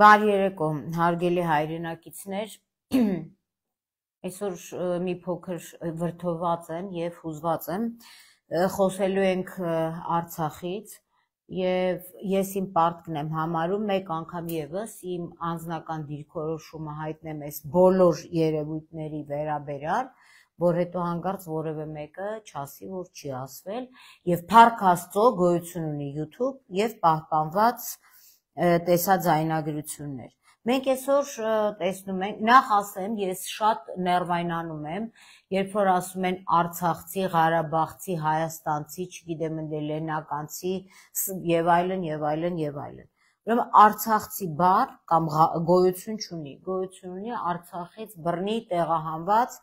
Բարի երեկո, հարգելի հայրենակիցներ, այսօր մի փոքր վրդոված եմ և հուզված եմ, խոսելու ենք Արցախից և ես իմ պարտքն եմ համարում մեկ անգամ ևս իմ անձնական դիրքորոշումը հայտնեմ այս բոլոր երևույթների վերաբերյալ, որ հետո հանկարծ որևէ մեկը չասի, որ չի ասվել և փառք Աստծո գոյություն ունի YouTube և պահպանված տեսաձայնագրություններ։ Մենք այսօր տեսնում ենք, նախ ասեմ, ես շատ ներվայնանում եմ, երբ որ ասում են Արցախցի, Ղարաբաղցի, Հայաստանցի, չգիտեմ ընդ լեննականցի եւ այլն եւ այլն եւ այլն։ Ուրեմն Արցախցի բառ կամ գոյություն չունի, գոյություն ունի Արցախից բռնի տեղահանված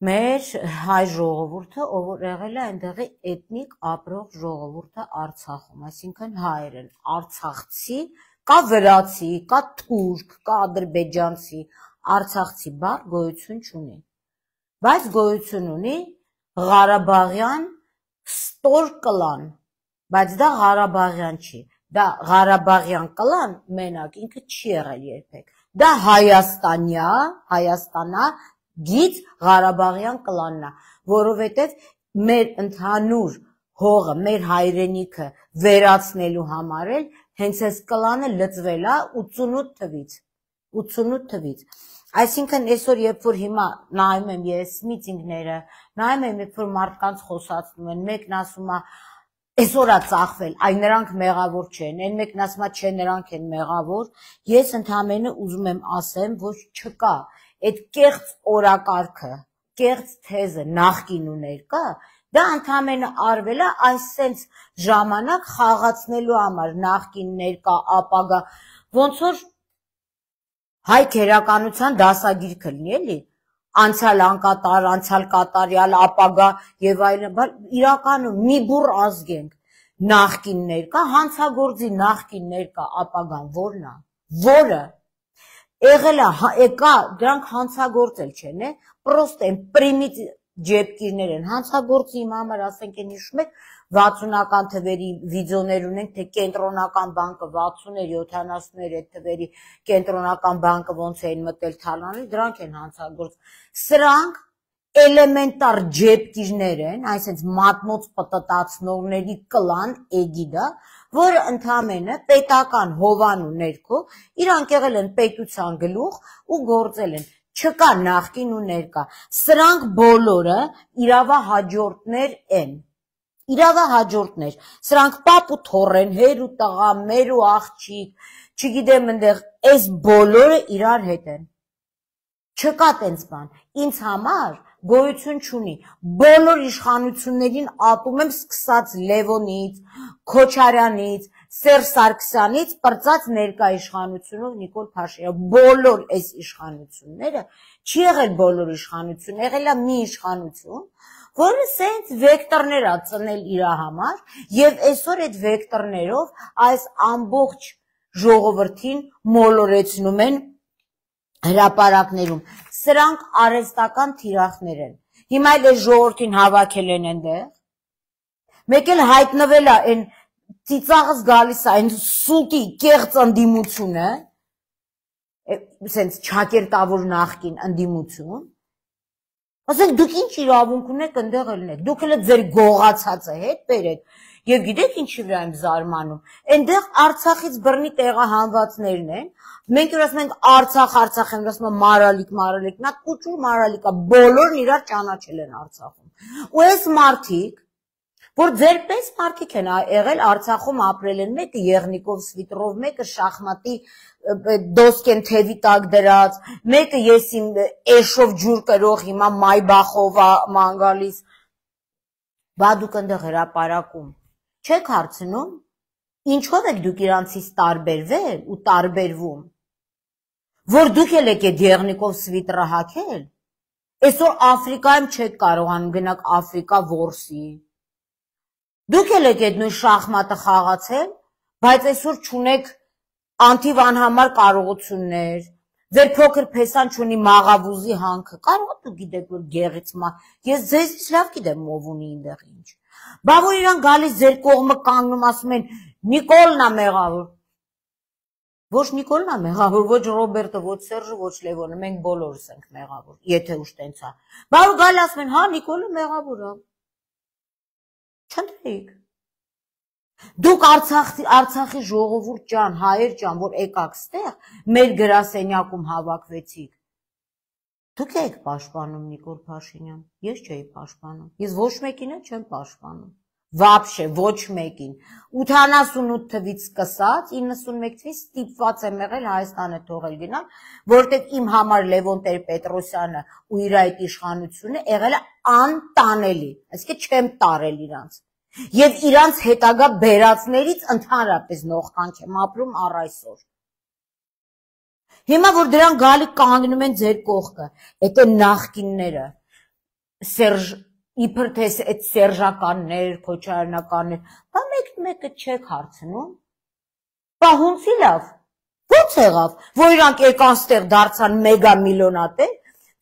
մեր հայ ժողովուրդը, ով որ եղել է այնտեղի էթնիկ ապրող ժողովուրդը Արցախում, այսինքն հայերն, արցախցի, կա վրացի, կա թուրք, կա ադրբեջանցի, արցախցի բառ գոյություն չունի, բայց գոյություն ունի Ղարաբաղյան ստոր կլան, բայց դա Ղարաբաղյան չի, դա Ղարաբաղյան կլան մենակ ինքը չի եղել երբեք, դա Հայաստանյա գից Ղարաբաղյան կլանն է, որովհետև մեր ընդհանուր հողը, մեր հայրենիքը վերացնելու համար էլ հենց այս կլանը լծվել է 88 թվից, այսինքն այսօր երբ որ հիմա նայում եմ ես միտինգները, նայում եմ երբ որ մարդկանց խոսացնում են, մեկն ասում է այսօր է ծախվել, այ նրանք մեղավոր չեն, այն մեկն ասում է չէ նրանք են մեղավոր, ես ընդամենը ուզում եմ ասեմ, որ չկա այդ կեղծ օրակարգը, կեղծ թեզը նախկին ու ներկա, դա ընդամենը արվել է այսենց ժամանակ խաղացնելու համար նախկին ներկա ապագա, ոնց որ հայ քերականության դասագիրքը լինի էլի, անցյալ անկատար, անցյալ կատարյալ, ապագա եւ այլն, բայց իրականում մի բուռ ազգ ենք, նախկին ներկա, հանցագործի նախկին ներկա ապագան որն է, որը եղել է, եկա, դրանք հանցագործել չեն, պրոստ են, պրիմիտ ջեպկիրներ են, հանցագործի իմ համար, ասենք են հիշում եք, 60-ական թվերի վիդեոներ ունենք, թե կենտրոնական բանկը 60-էր, 70-էր այդ թվերի կենտրոնական բանկը ոնց էին մտել թալանել, դրանք են հանցագործ, սրանք էլեմենտար ջեպկիրներ են, այսինքն մատնոց պտտացնողների կլան էգիդա, որը ընդամենը պետական հովանու ներքո իրանք եղել են պետության գլուխ ու գործել են, չկա նախկին ու ներկա, սրանք բոլորը իրավահաջորդներ են, իրավահաջորդներ, սրանք պապ ու թոռ են, հեր ու տղա, մեր ու աղջիկ, չգիտեմ ընդեղ, այս բոլորը իրար հետ են, չկա տենց բան, ինձ համար գոյություն չունի, բոլոր իշխանություններին ատում եմ սկսած Լևոնից, Քոչարյանից, Սերժ Սարգսյանից, պրծած ներկա իշխանությունով Նիկոլ Փաշինյան, բոլոր այս իշխանությունները, չի եղել բոլոր իշխանություն, եղել է մի իշխանություն, որը սենց վեկտորներ է ծնել իր համար և այսօր այդ վեկտորներով այս ամբողջ ժողովրդին մոլորեցնում են հրապարակներում, սրանք արհեստական թիրախներ են, հիմա էլ այս ժողովրդին հավաքել են այնտեղ, մեկ էլ հայտնվել է այն ծիծաղս գալիս է, այն սուտի կեղծ ընդդիմությունը, սենց չակերտավոր նախկին ընդդիմություն, ասենք դուք ինչ իրավունք ունեք ընդեղ ելնեք, դուք էլ ձեր գողացածը հետ բերեք, և գիտեք ինչի վրա եմ զարմանում, այնտեղ Արցախից բռնի տեղահանվածներն են, մենք որ ասում ենք Արցախ, են ասում են մարալիք, նա կուճուր մարալիք է, բոլորն իրար ճանաչել են Արցախում, ու այս մարդիկ, որ ձեր պես մարդիկ են եղել Արցախում ապրել են, մեկը Եղնիկով Սվիտրով, մեկը շախմատի դոսկեն թևի տակ դրած, մեկը ես իմ էշով ջուր կրող հիմա մայբախով ման գալիս, բա դուք ընդեղ հրապարակում չեք հարցնում, ինչով եք դուք իրանցից տարբերվել ու տարբերվում, որ դուք էլ եք այդ Եղնիկով Սվիտրը հագել, այսօր Աֆրիկայում չեք կարողանում գնաք Աֆրիկա որսի, դուք էլ եք այդ նույն շախմատը խաղացել, բայց այսօր չունեք անթիվ անհամար կարողություններ, ձեր փոքր փեսան չունի մաղավուզի հանքը, կարող է դուք գիտեք, որ գեղից ես ձեզից լավ գիտեմ ով ունի այնտեղ ինչ, բա որ իրան գալիս ձեր կողմը կանգնում ասում են Նիկոլն է մեղավոր, Ոչ Նիկոլն է մեղավոր, ոչ Ռոբերտը, ոչ Սերժը, ոչ Լևոնը, մենք բոլորս ենք մեղավոր, եթե ուշ տենց է։ Բա ու գալ ասում են, հա, Նիկոլը մեղավոր է։ Չընտրեիք։ Դուք Արցախի ժողովուրդ ջան, հայեր ջան, որ եկաք ստեղ, մեր գրասենյակում հավաքվեցիք։ Դուք եք պաշտպանում Նիկոլ Փաշինյան, ես չէի պաշտպանում, ես ոչ մեկին չեմ պաշտպանում, վաբշե, ոչ մեկին, 88 թվից սկսած, 91 թվից ստիպված եմ եղել Հայաստանը թողել գնալ, որտեղ իմ համար Լևոն Տեր-Պետրոսյանը ու իր այդ իշխանությունը եղել է անտանելի, այսինքն չեմ տարել իրանց, եւ իրանց հետագա բերածներից ընդհանրապես նողքանք եմ ապրում առ այսօր։ Հիմա որ դրան գալի կանգնում են ձեր կողքը, այդ են նախկինները, Սերժ, իբր թե այդ սերժականներ, քոչարյանականներ, բա մեկը չեք հարցնում, բա հունցի լավ, ո՞նց եղավ, որ իրանք եկան ստեղ դարձան մեգա միլիոնատեր,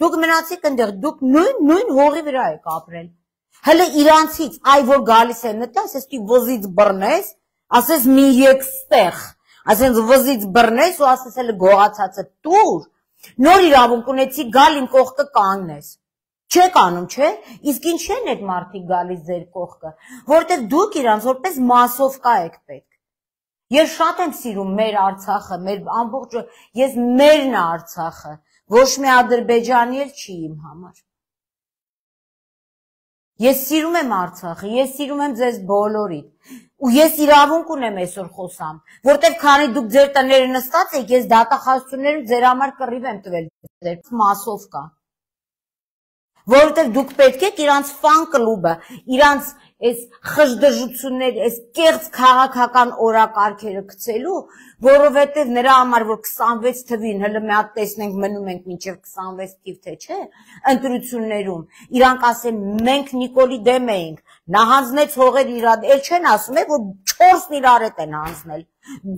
դուք մնացիք ընդեղ, դուք նույն հողի վրա եք ապրել, հələ իրանցից, այ որ գալիս է նտես, ես դի վզից բռնես, ասես մի եկ ստեղ, ասենց վզից բռնես ու ասես էլ գողացածը տուր, նոր իրավունք ունեցի գալ իմ կողքը կանգնես, չեք անում, չէ, իսկ ինչ են այդ մարդիկ գալիս ձեր կողքը, որտեղ դուք իրանց որպես մասովկա եք պետք, ես շատ եմ սիրում մեր Արցախը, մեր ամբողջը, ես մերն է Արցախը, ոչ մի Ադրբեջանի էլ չի իմ համար, ես սիրում եմ Արցախը, ես սիրում եմ ձեզ բոլորիդ, ու ես իրավունք ունեմ այսօր խոսամ, որտեղ քանի դուք ձեր տները նստած եք, ես դատախազություններում ձեր համար կռիվ եմ տվել, ձեր մասով կա, որտեղ դուք պետք եք իրանց ֆան կլուբը, իրանց այս խժդժություններ, այս կեղծ քաղաքական օրակարգերը գցելու, որովհետև նրա համար, որ 26 թվին, հələ մի հատ տեսնենք մնում ենք մինչև 26 թիվ, թե չէ, ընտրություններում, իրանք ասեն, մենք Նիկոլի դեմ էինք, նա հանձնեց հողեր իրար, էլ չեն ասում է, որ 4-ն իրար հետ են հանձնել,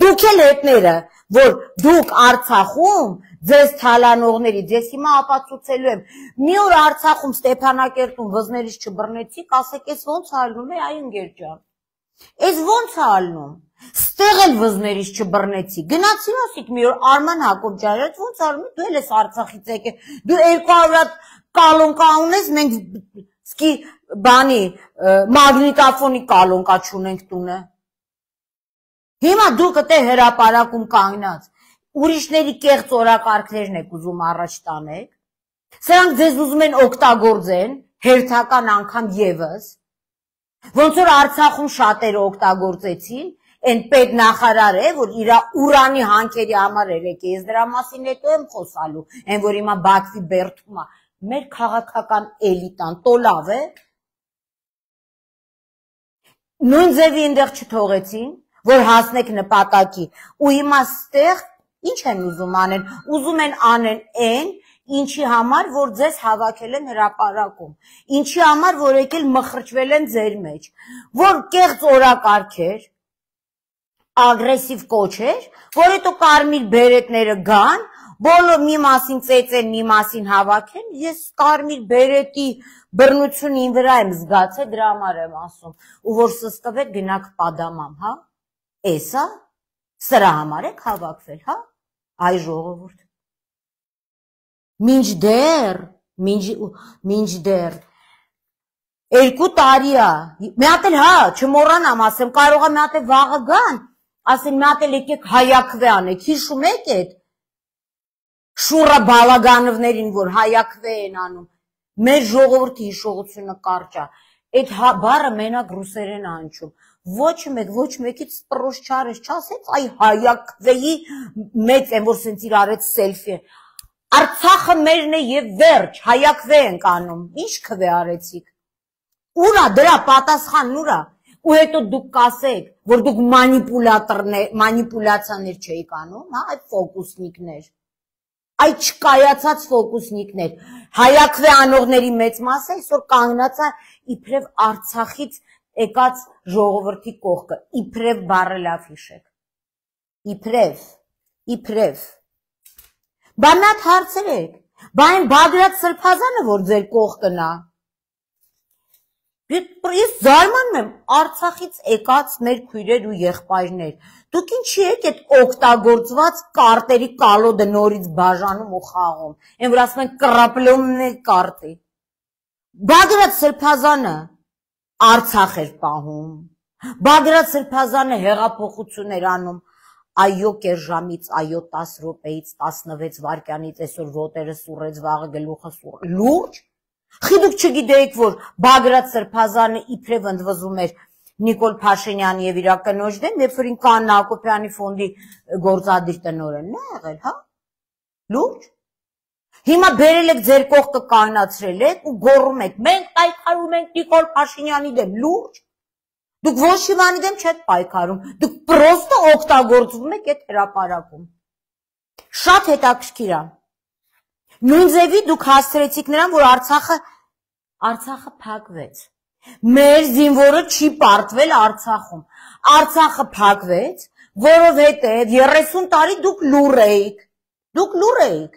դուք էլ հետները, որ դուք Արցախում, ձեզ թալանողներից, ես հիմա ապացուցելու եմ, մի օր Արցախում Ստեփանակերտում վզներից չբռնեցիք, ասեք, ես ոնց ալնում է, այ ընկեր ջան, ես ոնց ալնում, ստեղ էլ վզներից չբռնեցիք, գնացի ասիք մի օր Արման Հակոբյան, ոնց ալնում, դու էլ ես Արցախից եկել, դու 200 կալոնկա ունես, մենք սկի բանի մագնիտոֆոնի կալոնկա չունենք տունը, հիմա դուք այդե հրապարակում կանգնած, ուրիշների կեղծ օրակարգներն եք ուզում առաջ տանեք, սրանք ձեզ ուզում են օգտագործեն, հերթական անգամ ևս, ոնց որ Արցախում շատերը օգտագործեցին, այն պետնախարար է, որ իր ուրանի հանքերի համար էր եկել, ես դրա մասին հետո եմ խոսալու, այն որ հիմա Բաքվի բերդում է, մեր քաղաքական էլիտան տոլավ է, նույն ձևի այնտեղ չթողեցին, որ հասնեք նպատակի, ու հիմա ստեղ ինչ են ուզում անեն, ուզում են անեն այն, ինչի համար, որ ձեզ հավաքել են հրապարակում, ինչի համար, որ եկել մխրճվել են ձեր մեջ, որ կեղծ օրակարգ էր, ագրեսիվ կոչ էր, որ հետո կարմիր բերետները գան, բոլոր մի մասին ծեծեն, մի մասին հավաքեն, ես կարմիր բերետի բռնությունը իմ վրա եմ զգացել, դրա համար եմ ասում, ու որ սստվեք գնաք падամամ, հա, էսա, սրա համար եք հավաքվել, հա, այ ժողովուրդ, մինչդեռ, 2 տարի է, մի հատ էլ հա, չմոռանամ ասեմ, կարող է մի հատ էլ վաղը գան, ասեն մի հատ էլ եկեք հայակվե անեք, հիշում եք էդ, շուռը բալագանովներին, որ հայակվե են անում, մեր ժողովրդի հիշողությունը կարճ է, այդ բառը մենակ ռուսերեն անչում, ոչ մեկից սպրոշ չարես չասեց, այ հայակվեի մեծ են, որ սենց իր արեց սելֆի, Արցախը մերն է և վերջ, հայակվե ենք անում, ինչ քվե արեցիք, ուրա դրա պատասխանն ուրա, ու հետո դուք կասեք, որ դուք մանիպուլյացաներ չէիք անում, հա, այդ ֆոկուսնիկներ, այդ չկայացած ֆոկուսնիկներ, հայակվե անողների մեծ մասը այսօր կանգնած է իբրև Արցախից եկած ժողովրդի կողքը, իբրև բառը լավ հիշեք, իբրև, բա մի հատ հարցրեք, բա այն Բագրատ Սրբազանը, որ ձեր կողքն է, Ես զարմանում եմ Արցախից եկած մեր քույրեր ու եղբայրներ, դուք ինչի եք այդ օգտագործված կարտերի կալոդը նորից բաժանում ու խաղում, այն որ ասում են կռապլոննե կարտի, Բագրատ Սրբազանը Արցախ էր պահում, Բագրատ Սրբազանը հեղափոխություններ անում, այո կերժամից, այո 10 րոպեից, 16 վայրկյանից, այսօր ոտերը սուրեց, վաղը գլուխը սուրեց, լուրջ, խի դուք չգիտեիք, որ Բագրատ Սրբազանը իբրև ընդվզում էր Նիկոլ Փաշինյանի եւ իր կնոջ դեմ, երբ որ ինքան Հակոբյանի ֆոնդի գործադիր տնօրենն է եղել, հա? Լուրջ։ Հիմա բերել եք ձեր կողքը կանացրել եք ու գոռում եք, մենք պայքարում ենք Նիկոլ Փաշինյանի դեմ, լուրջ։ Դուք ոչ Շիվանի դեմ չեք պայքարում, դուք պրոստը օգտագործվում եք այդ հրապարակում։ Շատ հետաքրքիր է։ Նույն ձևի դուք հասցրեցիք նրան, որ Արցախը փակվեց։ Մեր զինվորը չի պարտվել Արցախում։ Արցախը փակվեց, որովհետև 30 տարի դուք լուռ էիք։ Դուք լուռ էիք։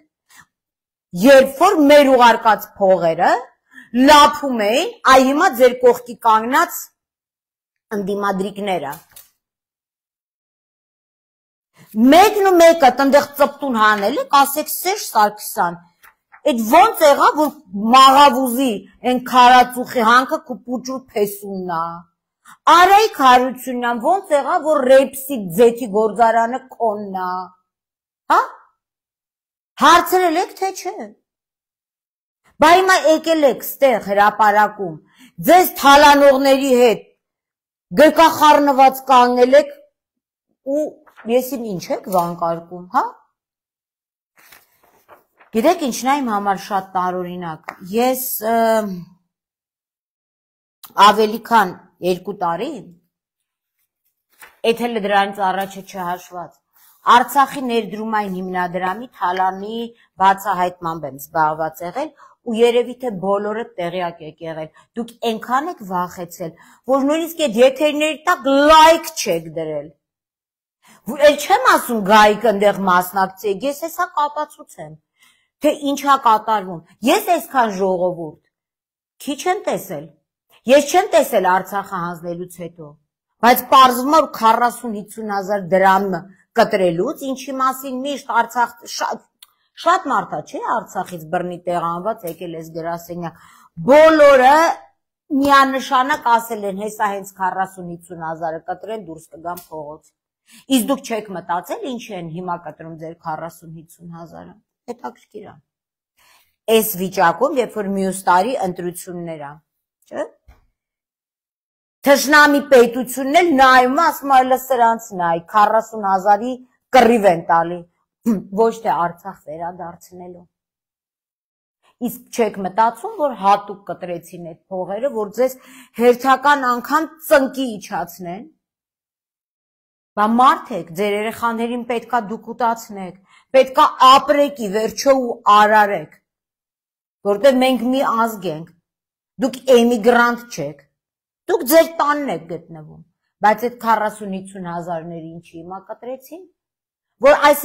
Երբ որ մեր ուղարկած փողերը լափում էին, այ հիմա ձեր կողքի կանգնած ընդդիմադրիկները։ Մեկն ու մեկը տնդեղ ծպտուն հանել եք, ասեք Սերժ Սարգսյան, այդ ոնց եղավ, որ մաղավուզի են քարածուխի հանքը կուպուճուր փեսուննա, Արայիկ Հարությունյան ոնց եղավ, որ ռեպսի ձեթի գործարանը կոննա, հա? Հարցրել եք, թե չէ։ Բա հիմա եկել եք ստեղ հրապարակում, ձեզ թալանողների հետ գրկախառնված կանգնել եք ու եսիմ ինչ եք վանկարկում, հա? Գիտեք ինչն է իմ համար շատ տարօրինակ, ես ավելի քան 2 տարի, այդ էլ դրանից առաջը չհաշված, Արցախի ներդրումային հիմնադրամի թալանի բացահայտմամբ եմ զբաղված եղել ու երևի թե բոլորը տեղյակ եք եղել, դուք այնքան եք վախեցել, որ նույնիսկ այդ եթերների տակ լայք չեք դրել, էլ չեմ ասում գայք ընդեղ մասնակցեք, ես հեսա կապացուցեմ, թե ինչա կատարվում, ես այսքան ժողովուրդ, քիչ եմ տեսել, ես չեմ տեսել Արցախը հանձնելուց հետո, բայց պարզվում է 40-50 հազար դրամ կտրելուց, ինչի մասին միշտ Արցախ, շատ մարդա չէ Արցախից բռնի տեղանված եկել ես գրասենյակ, բոլորը միանշանակ ասել են, հեսա հենց 40-50 հազարը կտրեն, դուրս կգամ փողոց, իսկ դուք չեք մտածել ինչի են հիմա կտրում ձեր 40-50 հազարը, հետաքրքիր է, այս վիճակում, երբ որ մյուս տարի ընտրություններ է, չէ, Թշնամի պետությունն էլ նայում է, ասում է սրանց նայ, 40 հազարի կռիվ են տալի, ոչ թե Արցախ վերադարձնելու։ Իսկ չեք մտածում, որ հատուկ կտրեցին այդ փողերը, որ ձեզ հերթական անգամ ծնկի իջացնեն։ Բա մարդ եք, ձեր երեխաներին պետքա դուք ուտացնեք, պետքա ապրեկի, վերջո ու արարեք, որտեղ մենք մի ազգ ենք, դուք էմիգրանտ չեք, դուք ձեր տանն եք գտնվում, բայց այդ 40-50 հազարների ինչի հիմա կտրեցին, որ այս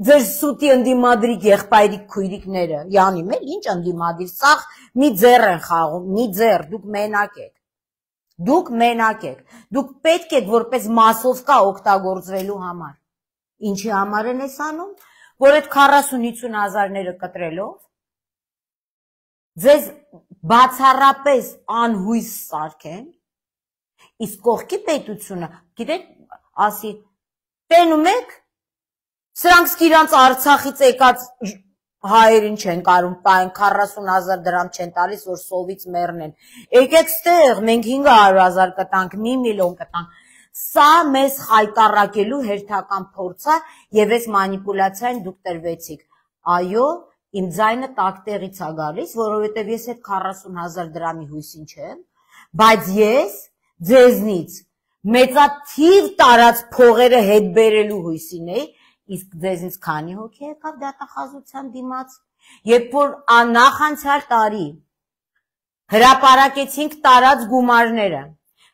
ձեր սուտի ընդիմադրիկ եղբայրիկ քույրիկները, յանում էլ ինչ ընդիմադիր, սաղ մի ձեռ են խաղում, մի ձեռ, դուք մենակ եք, դուք պետք եք որպես մասովկա օգտագործվելու համար, ինչի համար են ես անում, որ այդ 40-50 հազարները կտրելով, ձեզ բացառապես անհույս սարքեն, իսկ կողքի պետությունը, գիտեք, ասի, տենում եք, սրանք սկիրանց Արցախից եկած հայերին չեն կարում պային, 40 հազար դրամ չեն տալիս, որ սովից մեռնեն, եկեք ստեղ, մենք 500 հազար կտանք, 1 միլիոն կտանք, սա մեզ խայտառակելու հերթական փորձ է եւ այս մանիպուլյացիային դուք տրվեցիք, այո, իմ ձայնը տակ տեղից է գալիս, որովհետև ես այդ 40 հազար դրամի հույսին չեմ, բայց ես ձեզնից մեծաթիվ տարած փողերը հետ բերելու հույսին էի, իսկ ձեզնից քանի հոգի եկավ դատախազության դիմաց, երբ որ նախանցյալ տարի հրապարակեցինք տարած գումարները,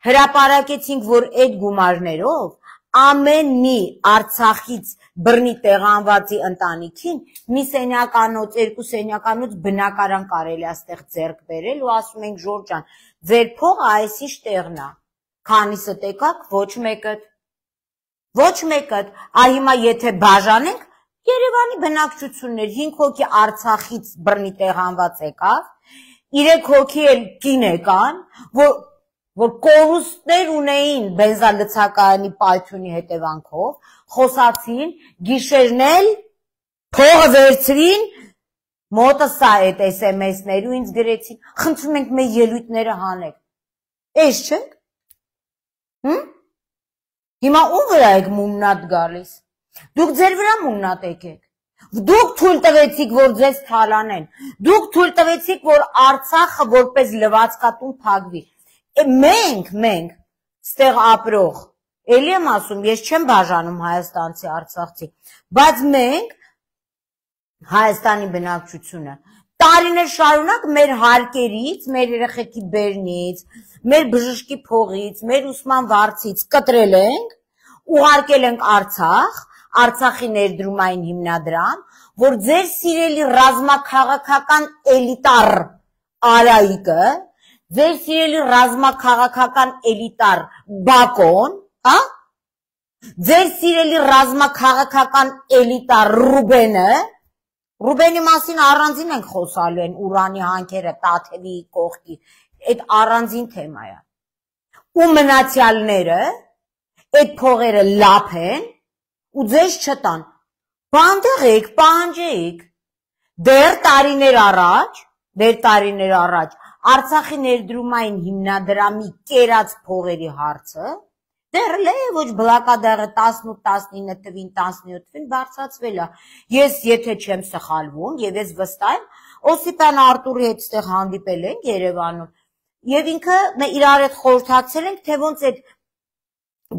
հրապարակեցինք, որ այդ գումարներով ամեն մի Արցախից բռնի տեղանվածի ընտանիքին մի սենյականոց, 2 սենյականոց բնակարան կարելի է այստեղ ձեռք բերել ու ասում ենք Ժորժ ջան, ձեր փողը այսինչ տեղն է, քանիսը եկաք, ոչ մեկը, հիմա եթե բաժանենք, Երևանի բնակչություններ 5 հոգի Արցախից բռնի տեղանված եկավ, 3 հոգի էլ կին եկան, որ կորուստներ ունեին բենզալցակայանի պայթյունի հետևանքով, խոսացին, գիշերն էլ փողը վերցրին, մոտը սա այդ SMS-ներ ու ինձ գրեցին, խնդրում ենք մեր ելույթները հանեք, էս չեք, հիմա ում վրա եք մումնատ գալիս, դուք ձեր վրա մումնատ եկեք, դուք թույլ տվեցիք, որ ձեզ թալանեն, դուք թույլ տվեցիք, որ Արցախը որպես լվացկատուն փակվի, մենք, ստեղ ապրող, էլի եմ ասում, ես չեմ բաժանում հայաստանցի, արցախցի, բայց մենք, Հայաստանի բնակչությունը, տարիներ շարունակ մեր հարկերից, մեր երեխեքի բերնից, մեր բժշկի փողից, մեր ուսման վարձից կտրել ենք, ուղարկել ենք Արցախ, Արցախի ներդրումային հիմնադրամ, որ ձեր սիրելի ռազմաքաղաքական էլիտար Արայիկը, ձեր սիրելի ռազմաքաղաքական էլիտար Բակոն, ձեր սիրելի ռազմաքաղաքական էլիտար Ռուբենի մասին առանձին ենք խոսալու են Ուրանի հանքերը, Տաթևի կողքի, այդ առանձին թեմա է, ու մնացյալները, այդ փողերը լապ են, ու ձեզ չտան, բանդեղեք, պահանջեք, դեռ տարիներ առաջ, Արցախի ներդրումային հիմնադրամի կերած փողերի հարցը, դեռ լե ոչ բլակադեղը 18-19 թվին, 17 թվին բարձրացվել է, ես եթե չեմ սխալվում, և ես վստահ եմ, Օսիպյան Արտուրի հետ ստեղ հանդիպել ենք Երևանում, և ինքը իրար հետ խորհրդակցել ենք, թե ոնց այդ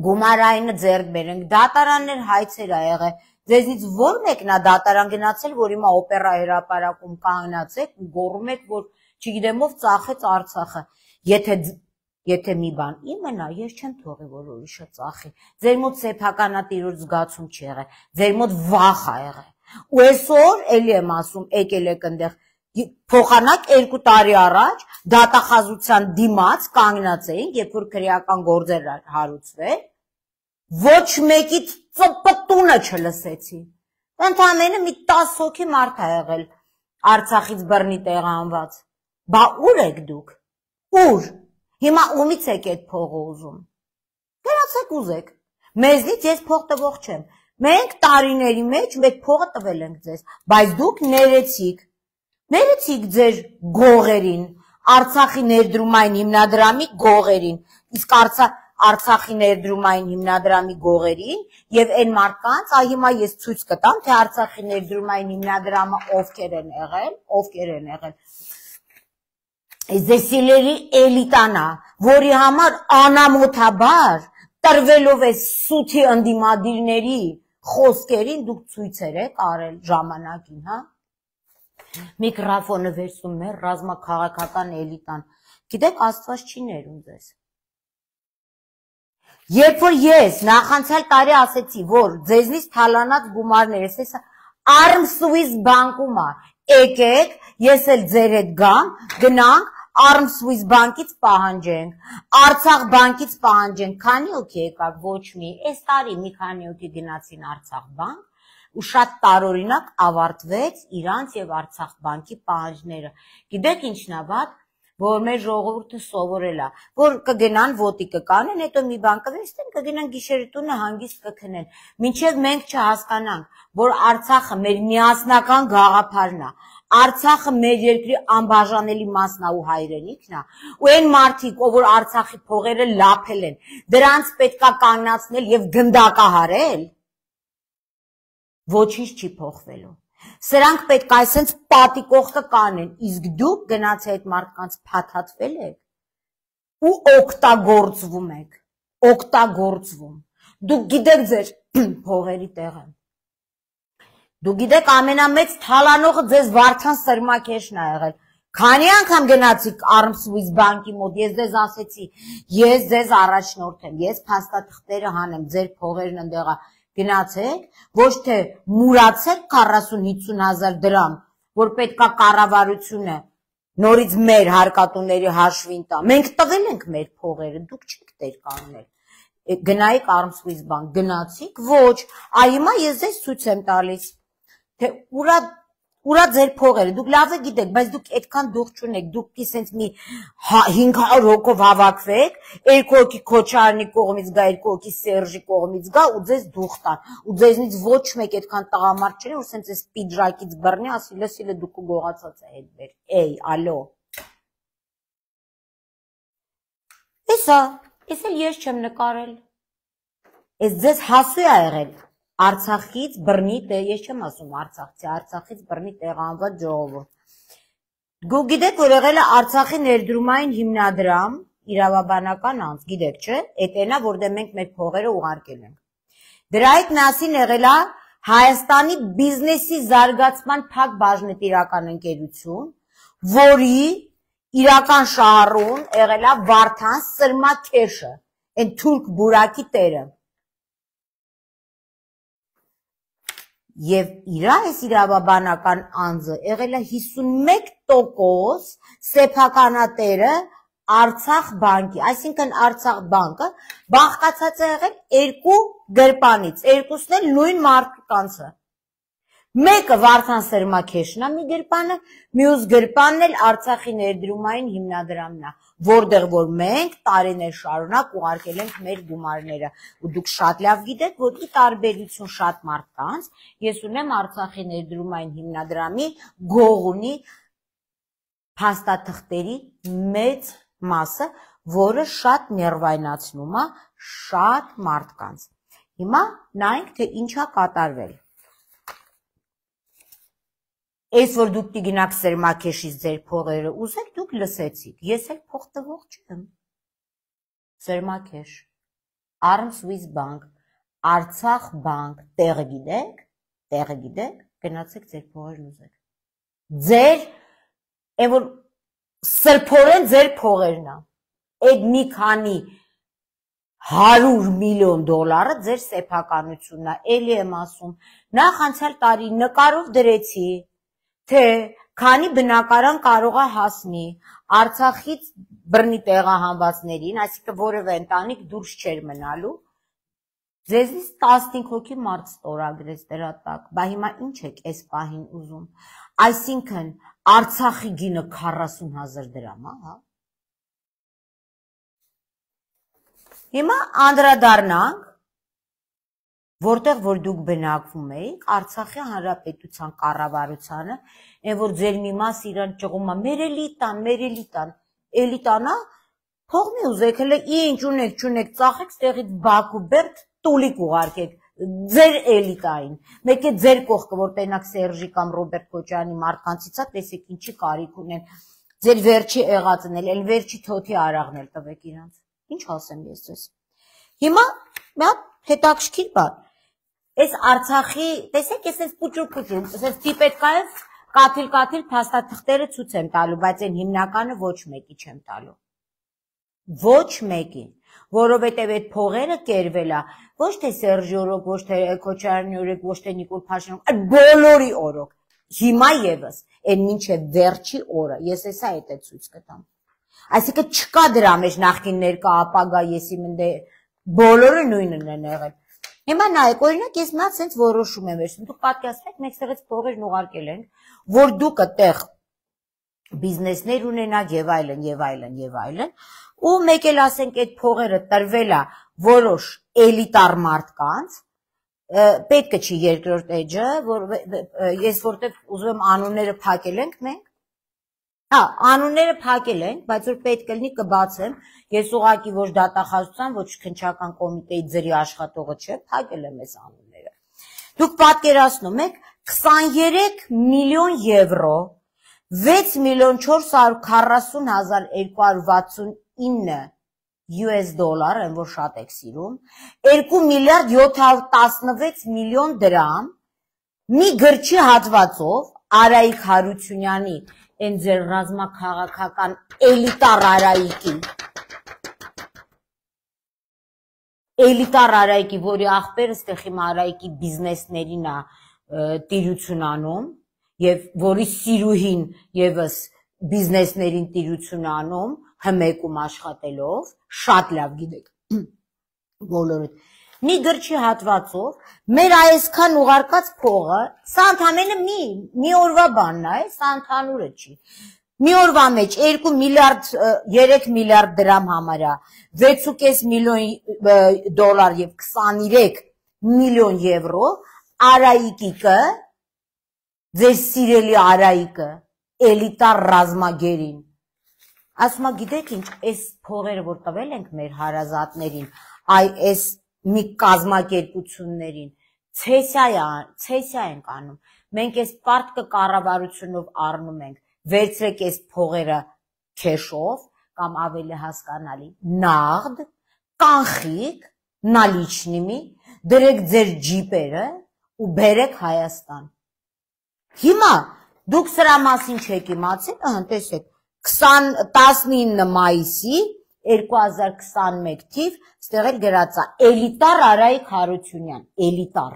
գումարայինը ձեռք բերենք, դատարաններ հայցեր ա եղել, ձեզնից որ մեկն է դատարան գնացել, որ հիմա օպերա հրապարակում կանգնացեք ու գոռում եք, որ չգիտեմ ով ծախեց Արցախը, եթե մի բան իմենա, ես չեմ թողի, որ ուրիշը ծախի, ձեր մոտ սեփականատիրոջ զգացում չի եղել, ձեր մոտ վախ ա եղել, ու այսօր, էլի եմ ասում, եկել եք ընդեղ, փոխանակ 2 տարի առաջ դատախազության դիմաց կանգնած էինք, երբ որ քրեական գործեր հարուցվել, ոչ մեկից ծպտունը չլսեցի, ընդամենը մի 10 հոգի մարդ ա եղել Արցախից բռնի տեղանված, բա ուր եք դուք, ուր, հիմա ումից եք այդ փողը ուզում, գնացեք ուզեք, մեզնից ես փող տվող չեմ, մենք տարիների մեջ մեկ փողը տվել ենք ձեզ, բայց դուք ներեցիք ձեր գողերին, Արցախի ներդրումային հիմնադրամի գողերին, իսկ Արցախի ներդրումային հիմնադրամի գողերին և այն մարդկանց, հիմա ես ցույց կտամ, թե Արցախի ներդրումային հիմնադրամը ովքեր են եղել, ձեր սիրելի էլիտան է, որի համար անամոթաբար տրվելով է սութի ընդդիմադիրների խոսքերին դուք ցույցեր եք արել ժամանակին, Միկրոֆոնը վերցնում է ռազմաքաղաքական էլիտան, գիտեք Աստված չի ներում ձեզ, երբ որ ես նախանցյալ տարի ասեցի, որ ձեզնից թալանած գումարները, ես Arm-Swiss բանկում է, եկեք, ես էլ ձեր հետ գամ, գնանք, Arm-Swiss բանկից պահանջենք, Արցախ բանկից պահանջենք, քանի հոգի եկաք, ոչ մի, այս տարի մի քանի հոգի գնացին Արցախ բանկ, ու շատ տարօրինակ ավարտվեց իրանց և Արցախ բանկի պահանջները, գիտեք ինչն է վատ, որ մեր ժողովուրդը սովորել է, որ կգնան ոտի կկանեն, հետո մի բան կվերցնեն, կգնան գիշերի տունը հանգիստ կքնեն, մինչև մենք չհասկանանք, որ Արցախը մեր միասնական գաղափարն է, Արցախը մեր երկրի անբաժանելի մասն է ու հայրենիքն է, ու այն մարդիկ, որ Արցախի փողերը լափել են, դրանց պետք է կանգնացնել և գնդակահարել, ոչինչ չի փոխվելու, սրանք պետք է այսենց պատիկող կանեն, իսկ դուք գնացի այդ մարդկանց փաթաթվել եք ու օգտագործվում, դուք գիտեք ձեր փողերի տեղը, դուք գիտեք ամենամեծ թալանողը ձեզ Վարդան Սրմակեշն ա եղել, քանի անգամ գնացիք Arm-Swiss բանկի մոտ, ես ձեզ ասեցի, ես ձեզ առաջնորդեմ, ես փաստաթղթերը հանեմ, ձեր փողերն ընդեղ գնացեք, ոչ թե մուրացեք 40-50 հազար դրամ, որ պետքա կառավարությունը նորից մեր հարկատուների հաշվին տա։ Մենք տվել ենք մեր փողերը, դուք չեք դեր կանել։ Գնայիք Arms Swiss Bank, գնացիք, ոչ, հիմա ես ձեզ ցույց եմ տալիս, թե ուրա ձեր փողերը, դուք լավ է գիտեք, բայց դուք այդքան դուխ չունեք, դուք իսենց մի 500 հոգով հավաքվեք, 2 հոգի Քոչարյանի կողմից գա, 2 հոգի Սերժի կողմից գա ու ձեզ դուխ տան, ու ձեզնից ոչ մեկ այդքան տղամարդ չունի, որ սենց էս պիջակից բռնի, ասի լսիլը դուք ու գողացած է հետ բեր, ալո։ Էսա, ես էլ ես չեմ նկարել, ես ձեզ հասու է եղել, Արցախից բռնի, ես չեմ ասում Արցախցի, Արցախից բռնի տեղանված ժողովուրդ։ Դուք գիտեք, որ եղել է Արցախի ներդրումային հիմնադրամ, իրավաբանական անձ, գիտեք, չէ՞, էտենա, որտեղ մենք մեր փողերը ուղարկել ենք։ Դրա հետ միասին եղել է Հայաստանի բիզնեսի զարգացման փակ բաժնետիրական ընկերություն, որի իրական շահառուն եղել է Վարդան Սրմաքեշը, այն թուրք բուրակի տերը։ Եվ իրա այս իրավաբանական անձը եղել է 51% սեփականատերը Արցախ բանկի, այսինքն Արցախ բանկը բաղկացած է եղել 2 գրպանից, երկուսն էլ նույն մարդկանցը։ Մեկը Վարդան Սրմաքեշն է մի գրպանը, մյուս գրպանն էլ Արցախի ներդրումային հիմնադրամն է, որտեղ որ մենք տարիներ շարունակ ուղարկել ենք մեր գումարները, ու դուք շատ լավ գիտեք, որ ի տարբերություն շատ մարդկանց, ես ունեմ Արցախի ներդրումային հիմնադրամի գողունի փաստաթղթերի մեծ մասը, որը շատ ներվայնացնում է շատ մարդկանց։ Հիմա նայենք, թե ինչա կատարվել։ Այս որ դուք տիգնակ Սրմաքեշից ձեր փողերը ուզեք, դուք լսեցիք, ես էլ փող տվող չեմ։ Սրմաքեշ, Arms Swiss Bank, Արցախ բանկ, տեղը գիտեք, գնացեք ձեր փողերն ուզեք։ Ձեր, այն որ սրբորեն ձեր փողերն է, այդ մի քանի 100 միլիոն դոլարը ձեր սեփականությունն է, էլի եմ ասում, նախ անցյալ տարի նկարով դրեցի, թե քանի բնակարան կարող է հասնի Արցախից բռնի տեղահանվածներին, այսինքն որևէ ընտանիք դուրս չէր մնալու, ձեզնից 15 հոգի մարդ ստորագրեց դրա տակ, բա հիմա ինչ եք այս պահին ուզում, այսինքն Արցախի գինը 40,000 դրամ, հա։ Հիմա անդրադառնանք, որտեղ որ դուք բնակվում էիք, Արցախի Հանրապետության կառավարությանը, այն որ ձեր մի մաս իրան ճղում է, մեր էլի տանա, փող մի ուզեք, հələ ինչ ունեք, չունեք, ծախեք, ստեղից Բաքու Բերդ տուլիկ ուղարկեք, ձեր էլիտային, մեկ է ձեր կողքը, որ տենակ Սերժի կամ Ռոբերտ Քոչարյանի մարդկանցից է, տեսեք ինչի կարիք ունեն, ձեր վերջի եղածն էլ վերջի թոթի արաղն էլ տվեք իրանց, ինչ ասեմ ես ձեզ։ Հիմա մի հատ հետաքրքիր բան, այս Արցախի, տեսեք, ես այս պուճուր, ես տիպետկայով կաթիլ փաստաթղթերը ցույց եմ տալու, բայց այն հիմնականը ոչ մեկի չեմ տալու։ Ոչ մեկին, որովհետև այդ փողերը կերվել է, ոչ թե Սերժի օրոք, ոչ թե Քոչարյանի օրոք, ոչ թե Նիկոլ Փաշինյանի, այլ բոլորի օրոք։ Հիմա եւս, այն մինչև վերջի օրը, ես էսա այդ ցույց կտամ։ Այսինքն չկա դրա մեջ նախկին ներկա ապագա, եսի մնդե բոլորը նույնն են եղել։ Հիմա նայեք, օրինակ ես նա ցենց որոշում եմ վերցնում, դուք պատկերացրեք, մենք ստեղից փողերն ուղարկել ենք, որ դուք այդտեղ բիզնեսներ ունենաք եւ այլն, ու մեկ էլ ասենք այդ փողերը տրվել է որոշ էլիտար մարդկանց, պետք չի երկրորդ էջը, ես որտեղ ուզում եմ անունները փակել ենք մենք, անունները փակել ենք, բայց որ պետք լինի կբացեմ, ես ուղղակի ոչ դատախազության, ոչ քննչական կոմիտեի ձրի աշխատողը չէ, փակել եմ այս անունները։ Դուք պատկերացնում եք 23 միլիոն եվրո, 6,440,269 US դոլար, այն որ շատ եք սիրում, 2 միլիարդ 716 միլիոն դրամ, մի գրչի հատվածով Արայիկ Հարությունյանի այն ձեր ռազմաքաղաքական էլիտար Արայիկի, որի աղբերը ստեղ հիմա Արայիկի բիզնեսներին է տիրություն անում, և որի սիրուհին եւս բիզնեսներին տիրություն անում, հմեկում աշխատելով, շատ լավ գիտեք, բոլորդ, մի գրչի հատվածով, մեր այսքան ուղարկած փողը, սա ընդամենը մի օրվա բանն է, սա ընդհանուրը չի, մի օրվա մեջ 2 միլիարդ, 3 միլիարդ դրամ համարյա, 6.5 միլիոն դոլար և 23 միլիոն եվրո, Արայիկիկը, ձեր սիրելի Արայիկը, էլիտար ռազմագերին, ասում գիտեք ինչ, այս փողերը, որ տվել ենք մեր հարազատներին, այս մի կազմակերպություններին, ցեսիա ենք անում, մենք այս պարտքը կառավարությունով առնում ենք, վերցրեք այս փողերը քեշով, կամ ավելի հասկանալի, նաղդ, կանխիկ, նալիչնիմի, դրեք ձեր ջիպերը ու բերեք Հայաստան։ Հիմա դուք սրա մասին չեք իմացել, տեսեք, 19 մայիսի 2021 թիվ, ստեղ էլ գրած է, էլիտար Արայիկ Հարությունյան, էլիտար։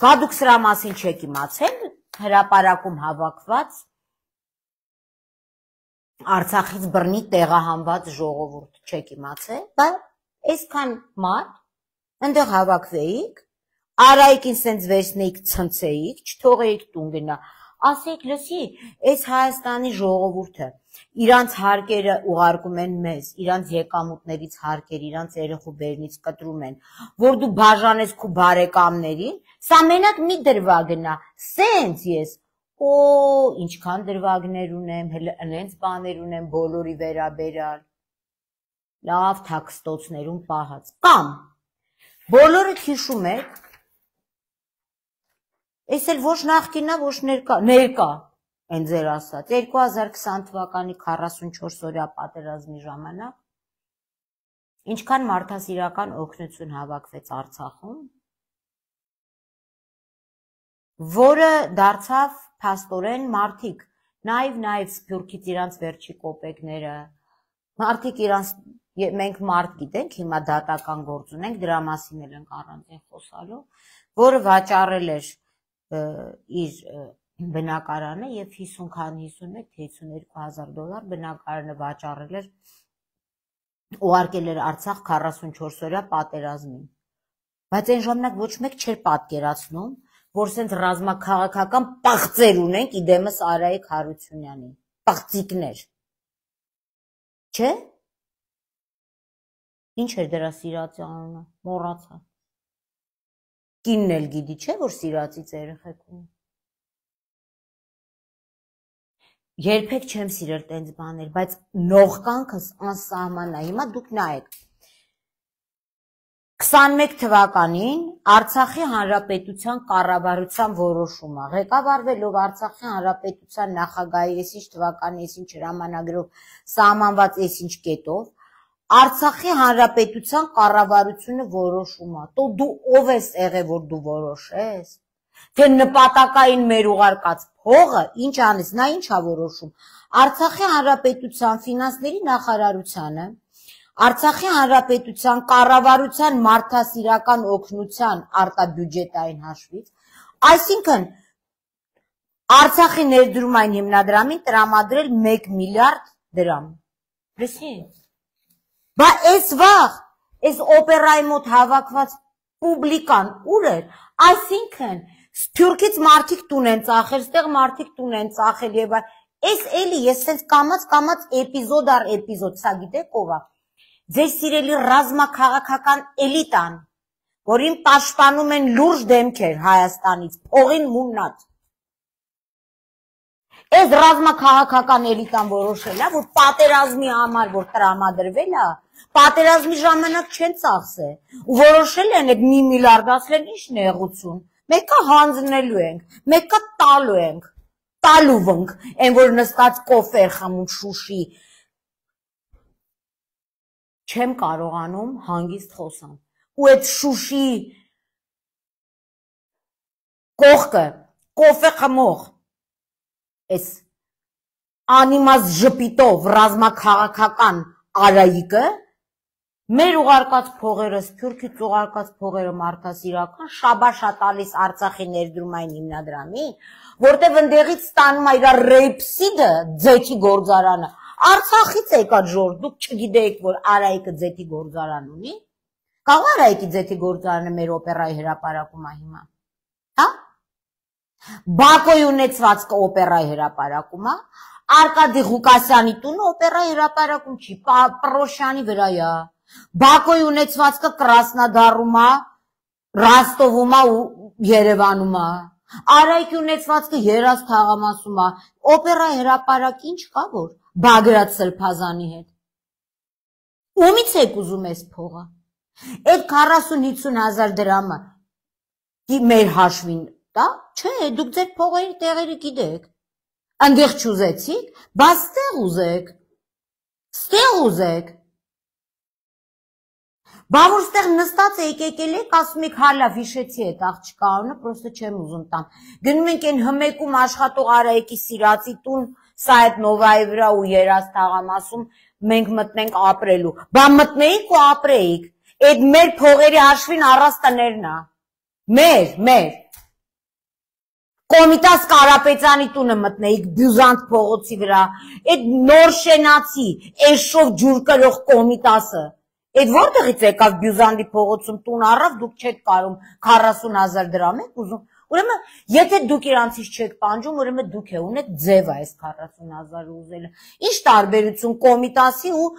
Բա դուք սրա մասին չեք իմացել, հրապարակում հավաքված Արցախից բռնի տեղահանված ժողովուրդ չեք իմացել, բա այսքան մարդ, ընդեղ հավաքվեիք, Արայիկին սենց վերցնեիք ցնցեիք, չթողեիք տուն գնա, ասեիք լսի, այս Հայաստանի ժողովուրդը, իրանց հարկերը ուղարկում են մեզ, իրանց եկամուտներից հարկեր, իրանց երեխու բերնից կտրում են, որ դու բաժանես քո բարեկամներին, սա մենակ մի դրվագն է, սենց ես, ինչքան դրվագներ ունեմ, հենց բաներ ունեմ, բոլորի վերաբերալ, լավ թաքստոցներում պահած, կամ բոլորը հիշում եք, այս էլ ոչ նախկինա, ոչ ներկա, են ձեր ասած, 2020 թվականի 44 օրյա պատերազմի ժամանակ, ինչքան մարդասիրական օգնություն հավաքվեց Արցախում, որը դարձավ փաստորեն մարդիկ, նաիվ սփյուռքից իրանց վերջի կոպեկները, մարդիկ իրանց, մենք մարդ գիտենք, հիմա դատական գործ ունենք, դրա մասին էլ ենք առանձին խոսալու, որը վաճառել էր իր բնակարանը և 51 թե 52,000 դոլար բնակարանը վաճառել էր, ուղարկել էր Արցախ 44 օրյա պատերազմին, բայց այն ժամանակ ոչ մեկ չէր պատկերացնում, որ սենց ռազմաքաղաքական պաղծեր ունենք իդեմս Արայիկ Հարությունյանին, պաղծիկներ, չէ, ինչ էր դրա սիրածի անունը, մոռացա, կինն էլ գիտի, չէ, որ սիրածից երեխեք ունի, երբեք չեմ սիրել տենց բաներ, բայց նողկանքս անսահման է, հիմա դուք նայեք, 21 թվականին Արցախի Հանրապետության կառավարության որոշումը, ղեկավարվելով Արցախի Հանրապետության նախագահի այսինչ թվականի այսինչ հրամանագրով սահմանված այսինչ կետով, Արցախի Հանրապետության կառավարությունը որոշումը, դու ով ես եղել, որ դու որոշես, թե նպատակային մեր ուղարկած փողը, ինչ անես, նա ինչ է որոշում, Արցախի Հանրապետության ֆինանսների նախարարությանը, Արցախի Հանրապետության կառավարության մարդասիրական օգնության արտաբյուջետային հաշվից, այսինքն Արցախի ներդրումային հիմնադրամին տրամադրել 1 միլիարդ դրամ, լսին, բա այս վաղ, այս օպերայի մոտ հավաքված պուբլիկան ուր էր, այսինքն սփյուռքից մարդիկ տուն են ծախել, ստեղ մարդիկ տուն են ծախել և այս էլի ես սենց կամաց էպիզոդ առ էպիզոդ, սա գիտեք ով է, ձեր սիրելի ռազմաքաղաքական էլիտան, որին պաշտպանում են լուրջ դեմքեր Հայաստանից, փողին մուննած, այս ռազմաքաղաքական էլիտան որոշել է, որ պատերազմի համար, որ տրամադրվել է, պատերազմի ժամանակ չեն ծախսել, ու որոշել են այդ 1 միլիարդ ասել ինչ նեղություն, մեկը հանձնելու ենք, մեկը տալու ենք, տալուվ ենք, այն որ նստած կոֆեր խմում Շուշի, չեմ կարողանում հանգիստ խոսամ, ու այդ Շուշի կողքը, կոֆե խմող, այս անիմաց ժպիտով ռազմաքաղաքական Արայիկը Մեր ուղարկած փողերը, Սփյուռքից ուղարկած փողերը մարդասիրական շաբաշա տալիս Արցախի ներդրումային հիմնադրամին, որտեղ ընդեղից ստանում է իր ռեյպսիդը ձեթի գործարանը։ Արցախից եկած ժողովուրդ, դուք չգիտեիք, որ Արայիկը ձեթի գործարան ունի։ Կարող Արայիկի ձեթի գործարանը մեր օպերայի հրապարակում է հիմա։ Հա? Բակոյի ունեցվածքը օպերայի հրապարակում է, Արկադի Ղուկասյանի տունը օպերայի հրապարակում չի, Պրոշյանի վրա է։ Բակոյի ունեցվածքը Կրասնոդարում է, Ռոստովում է ու Երևանում է։ Արայիկի ունեցվածքը Երազ թաղամասում է, օպերայի հրապարակ ինչ կա որ Բագրատ Սրբազանի հետ։ Ումից եք ուզում ես փողը։ Այդ 40-50 հազար դրամը մեր հաշվին տա, չէ, դուք ձեր փողերի տեղերը գիտեք։ Այնտեղ չուզեցիք, բայց ստեղ ուզեք։ Բա որ ստեղ նստած եկել եք, ասում եք հալա վիշեցի այդ աղջկա անունը, պրոստը չեմ ուզում տամ։ Գնում ենք այն հմեկում աշխատող Արայիկի սիրածի տուն, սա այդ Նովայի վրա ու Երազ թաղամասում մենք մտնենք ապրելու։ Բա մտնեիք ու ապրեիք։ Այդ մեր փողերի հաշվին առաստաներն է։ Մեր Կոմիտաս Կարապետյանի տունը մտնեիք Բյուզանտ փողոցի վրա, այդ նոր շենացի, էշով ջուր կրող Կոմիտասը, այդ որտեղից եկավ Բյուզանդի փողոցում տուն առավ, դուք չեք կարում 40,000 դրամ եք ուզում, ուրեմն եթե դուք իրանցից չեք պանջում, ուրեմն դուք է ունեք ձև այս 40,000 ուզելը, ինչ տարբերություն Կոմիտասի ու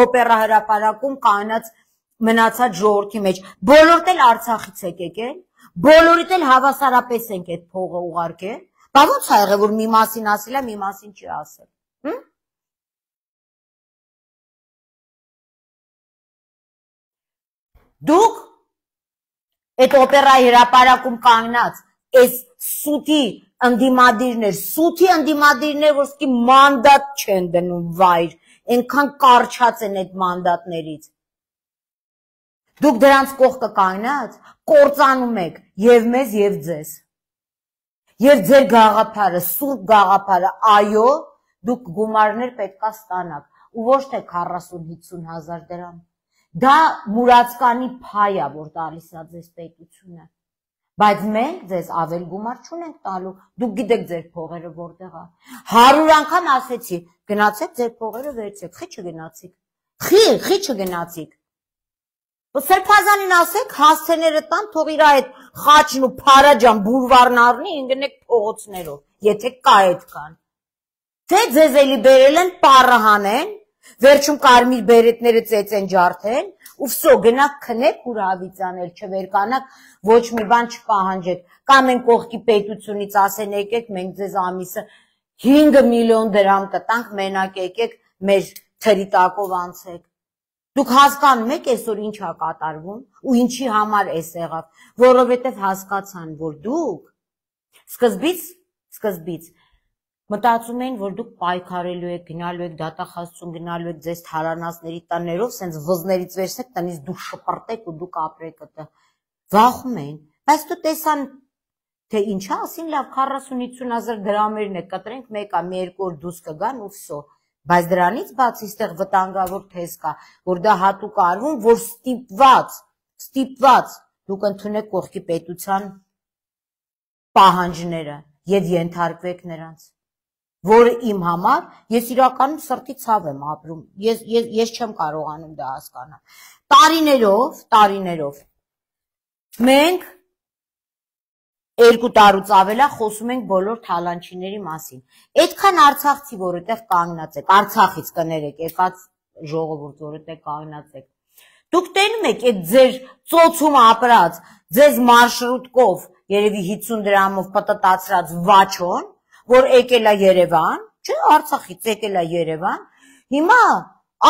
օպերա հրապարակում կանած մնացած ժողովրդի մեջ, բոլորդ էլ Արցախից եք եկել, բոլորիդ էլ հավասարապես ենք այդ փողը ուղարկել, բա ոնց ա եղել, որ մի մասին ասել է, մի մասին չի ասել, Դուք այդ օպերայի հրապարակում կանգնած, այս սութի ընդդիմադիրներ, որ սկի մանդատ չեն դնում վայր, ենքան կարչած են այդ մանդատներից, Դուք դրանց կողքը կանգնած, կործանում եք և մեզ և ձեզ, և ձեր գաղափարը, սուրբ գաղափարը, այո, դուք գումարներ պետքա ստանաք, ու ոչ թե 40-50 հազար դրամ, դա մուրացկանի փայ է, որ տալիս է ձեզ պետությունը, բայց մենք ձեզ ավել գումար չունենք տալու, դուք գիտեք ձեր փողերը որտեղ է, 100 անգամ ասեցի, գնացեք ձեր փողերը վերցեք, խի չգնացիք, Սրբազանին ասեք, հասցեները տան, թող իր այդ խաչն ու փարաջան բուրվարն առնի, ինգնեք փողոցներով, եթե կա այդքան։ Թե ձեզ էլի բերել են պառը հանեն, վերջում կարմիր բերետները ծեծեն ջարդեն, ու վսո գնաք քնեք ու հավիծանել, չվերկանաք, ոչ մի բան չպահանջեք, կամ են կողքի պետությունից ասեն եկեք, մենք ձեզ ամիսը 5 միլիոն դրամ կտանք, մենակ եկեք, մեր թրի տակով անցեք։ Դուք հասկանում եք այսօր ինչ է կատարվում ու ինչի համար էս եղավ, որովհետև հասկացան, որ դուք սկզբից մտածում էին, որ դուք պայքարելու եք, գնալու եք դատախազություն, գնալու եք ձեզ թարանացների տաներով, սենց վզներից վերցնեք, տնից դուք շպրտեք ու դուք ապրեք ըտը։ Վախում էին, բայց դու տեսան, թե ինչա, ասին լավ 40-50 հազար դրամերն է կտրենք, մեկա մի երկու օր դուրս կգան ու վսո։ Բայց դրանից բացի ստեղ վտանգավոր թեզ կա, որ դա հատուկ արվում, որ ստիպված դուք ընդունեք կողքի պետության պահանջները և ենթարկվեք նրանց, որը իմ համար, ես իրականում սրտի ցավ եմ ապրում, ես չեմ կարողանում դա հասկանալ։ Տարիներով, մենք 2 տարուց ավելա խոսում ենք բոլոր թալանչիների մասին։ Այդքան արցախցի, որ այդտեղ կանգնած եք, Արցախից կներեք, եկած ժողովուրդ, որ այդտեղ կանգնած եք։ Դուք տենում եք այդ ձեր ծոցում ապրած, ձեզ մարշրուտկով, երևի 50 դրամով պտտացրած վաչոն, որ եկել է Երևան, չէ, Արցախից եկել է Երևան, հիմա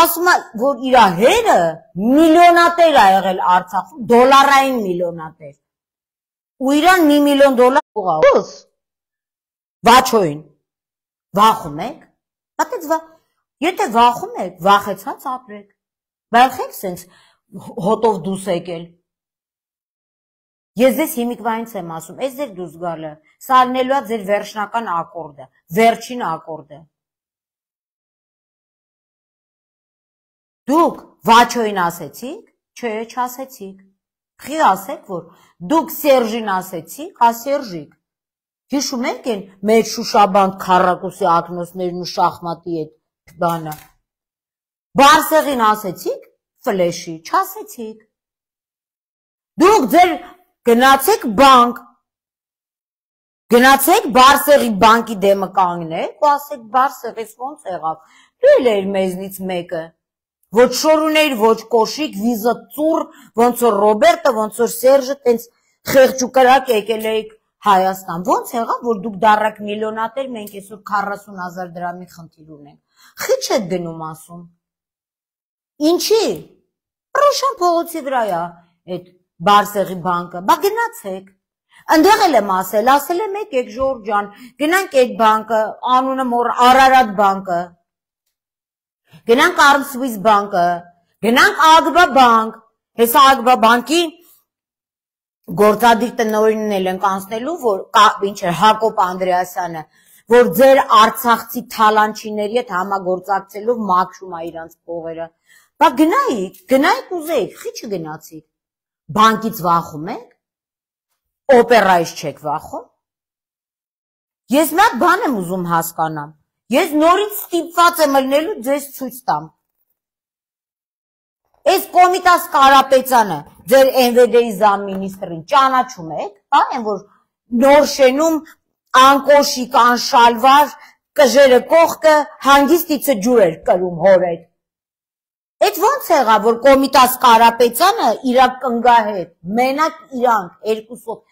ասում է, որ իր հերը միլիոնատեր է եղել Արցախում, դոլարային միլիոնատեր։ Ու իրան $1 միլիոն ուղղաուս, վաչոյին, վախում եք, եթե վախում եք, վախեցած ապրեք, բայլխեք սենց հոտով դուս եկել, ես ձեզ հիմիկվայինց եմ ասում, ես ձեր դուս գալը, սա ալնելու է ձեր վերջնական ակորդը, վերջին ակորդը, Դուք Վաչոին ասեցիք, չէ, չասեցիք։ Խի ասեք, որ դուք Սերժին ասեցիք, Սերժիկ։ Հիշում եք են մեր Շուշաբանդ քառակուսի ակնոցներն ու շախմատի այդ բանը։ Բարսեղին ասեցիք, ֆլեշի, չասեցիք։ Դուք ձեր գնացեք բանկ, գնացեք Բարսեղի բանկի դեմը կանգնեք, ու ասեք Բարսեղից ոնց եղավ։ Դու էլ էր մեզնից մեկը։ Ոչ շորուներ, ոչ կոշիկ, վիզը ծուռ, ոնց որ Ռոբերտը, ոնց որ Սերժը տենց խեղճ ու կրակ եկել էիք Հայաստան։ Ոնց եղավ, որ դուք դառաք միլիոնատեր, մենք այսօր 40,000 դրամի խնդիր ունենք։ Խիչ եք գնում ասում։ Ինչի։ Ռոշան փողոցի վրա է այդ Բարսեղի բանկը։ Բա գնացեք։ Ընդեղ էլ եմ ասել եմ եկեք Ժորժ ջան, գնանք այդ բանկը, անունը մոռ Արարատ բանկը։ Գնանք Armswiss բանկը, գնանք Ագբա բանկ, հեսա Ագբա բանկի գործադիր տնօրենն էլ ենք անցնելու, որ ինչ էր Հակոբ Անդրեասյանը, որ ձեր արցախցի թալանչիների հետ համագործակցելով մաքրում է իրանց փողերը։ Բա գնայիք ուզեիք, խի չգնացիք։ Բանկից վախում եք, օպերայից չեք վախում։ Ես մի հատ բան եմ ուզում հասկանամ։ Ես նորից ստիպված եմ ելնելու ձեզ ցույց տամ։ Այս Կոմիտաս Կարապետյանը, ձեր ՆՎԴ-ի զամմինիստրին ճանաչում եք, հա, այն որ նոր շենում անկոշիկ, անշալվար, կժերը կողքը, հանգիստիցը ջուր էր կրում հոր հետ։ Այդ ոնց եղավ, որ Կոմիտաս Կարապետյանը իրա կնգահետ, մենակ իրանք երկուսով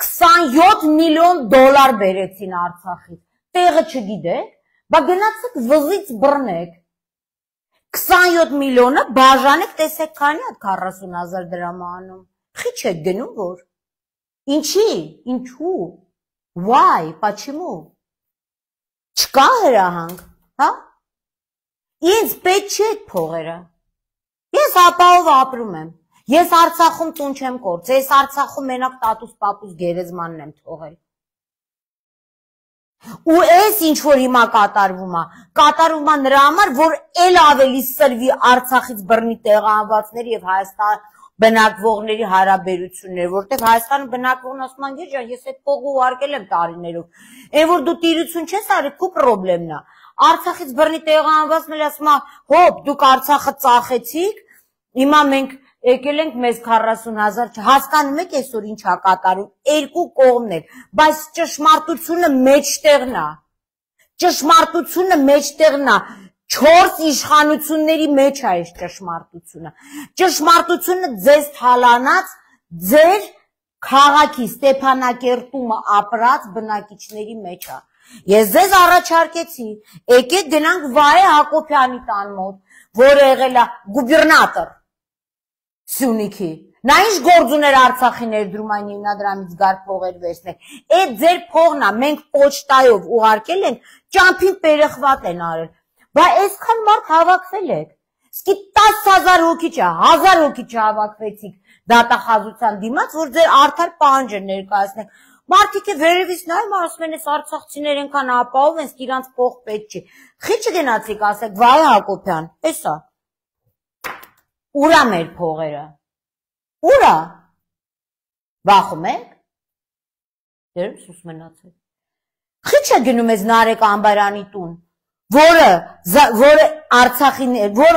27 միլիոն դոլար բերեցին Արցախից, տեղը չգիտեք, բա գնացեք վզից բռնեք, 27 միլիոնը բաժանեք, տեսեք քանի հատ 40,000 դրամ անում, խի չեք գնում որ, ինչի, ինչու, why, почему, չկա հրահանգ, հա, ինձ պետք չի այդ փողերը, ես ապահով ապրում եմ, ես Արցախում տուն չեմ կորցրել, ես Արցախում մենակ տատուս պապուս գերեզմանն եմ թողել։ Ու այս ինչ որ հիմա կատարվում է նրա համար, որ էլ ավելի սրվի Արցախից բռնի տեղահանվածների եւ Հայաստան բնակվողների հարաբերությունները, որտեղ Հայաստանը բնակվողն ասում են, ջան, ես այդ փողը ուղարկել եմ տարիներով։ Այն որ դու տիրություն չես արել, քո խնդրեմն է։ Արցախից բռնի տեղահանվածները ասում են, հոп, դուք Արցախը ծախեցիք, հիմա մենք եկել ենք մեզ 40,000, հասկանում եք այսօր ինչ է կատարում, երկու կողմներ, բայց ճշմարտությունը մեջտեղն է, ճշմարտությունը մեջտեղն է, 4 իշխանությունների մեջ է այս ճշմարտությունը ձեզ թալանած, ձեր քաղաքի Ստեփանակերտում ապրած բնակիչների մեջ է, ես ձեզ առաջարկեցի, եկեք գնանք Վահե Հակոբյանի տան մոտ, որը եղել է գուբերնատոր Սյունիքի, նա ինչ գործ ուներ Արցախի ներդրումային հիմնադրամից գար փողեր վերցնել, այդ ձեր փողն է, մենք պոչտայով ուղարկել ենք, ճամփին պերեխվատ են արել, բա այսքան մարդ հավաքվել եք, սկի 10,000 հոգի չէ, 1000 հոգի չհավաքվեցիք դատախազության դիմաց, որ ձեր արդար պահանջը ներկայացնեք, մարդիկ է վերևից նայում, ասում են, այս արցախցիներ ենքան ապահով են, իրանց փող պետք չի, խի չգնացիք ասեք, Վահե Հակոբյան, էսա Ուրա մեր փողերը, ուրա, վախում եք, դերում սուս մնացեք, խի չէ գնում ես Նարեկ Ամբարյանի տուն, որը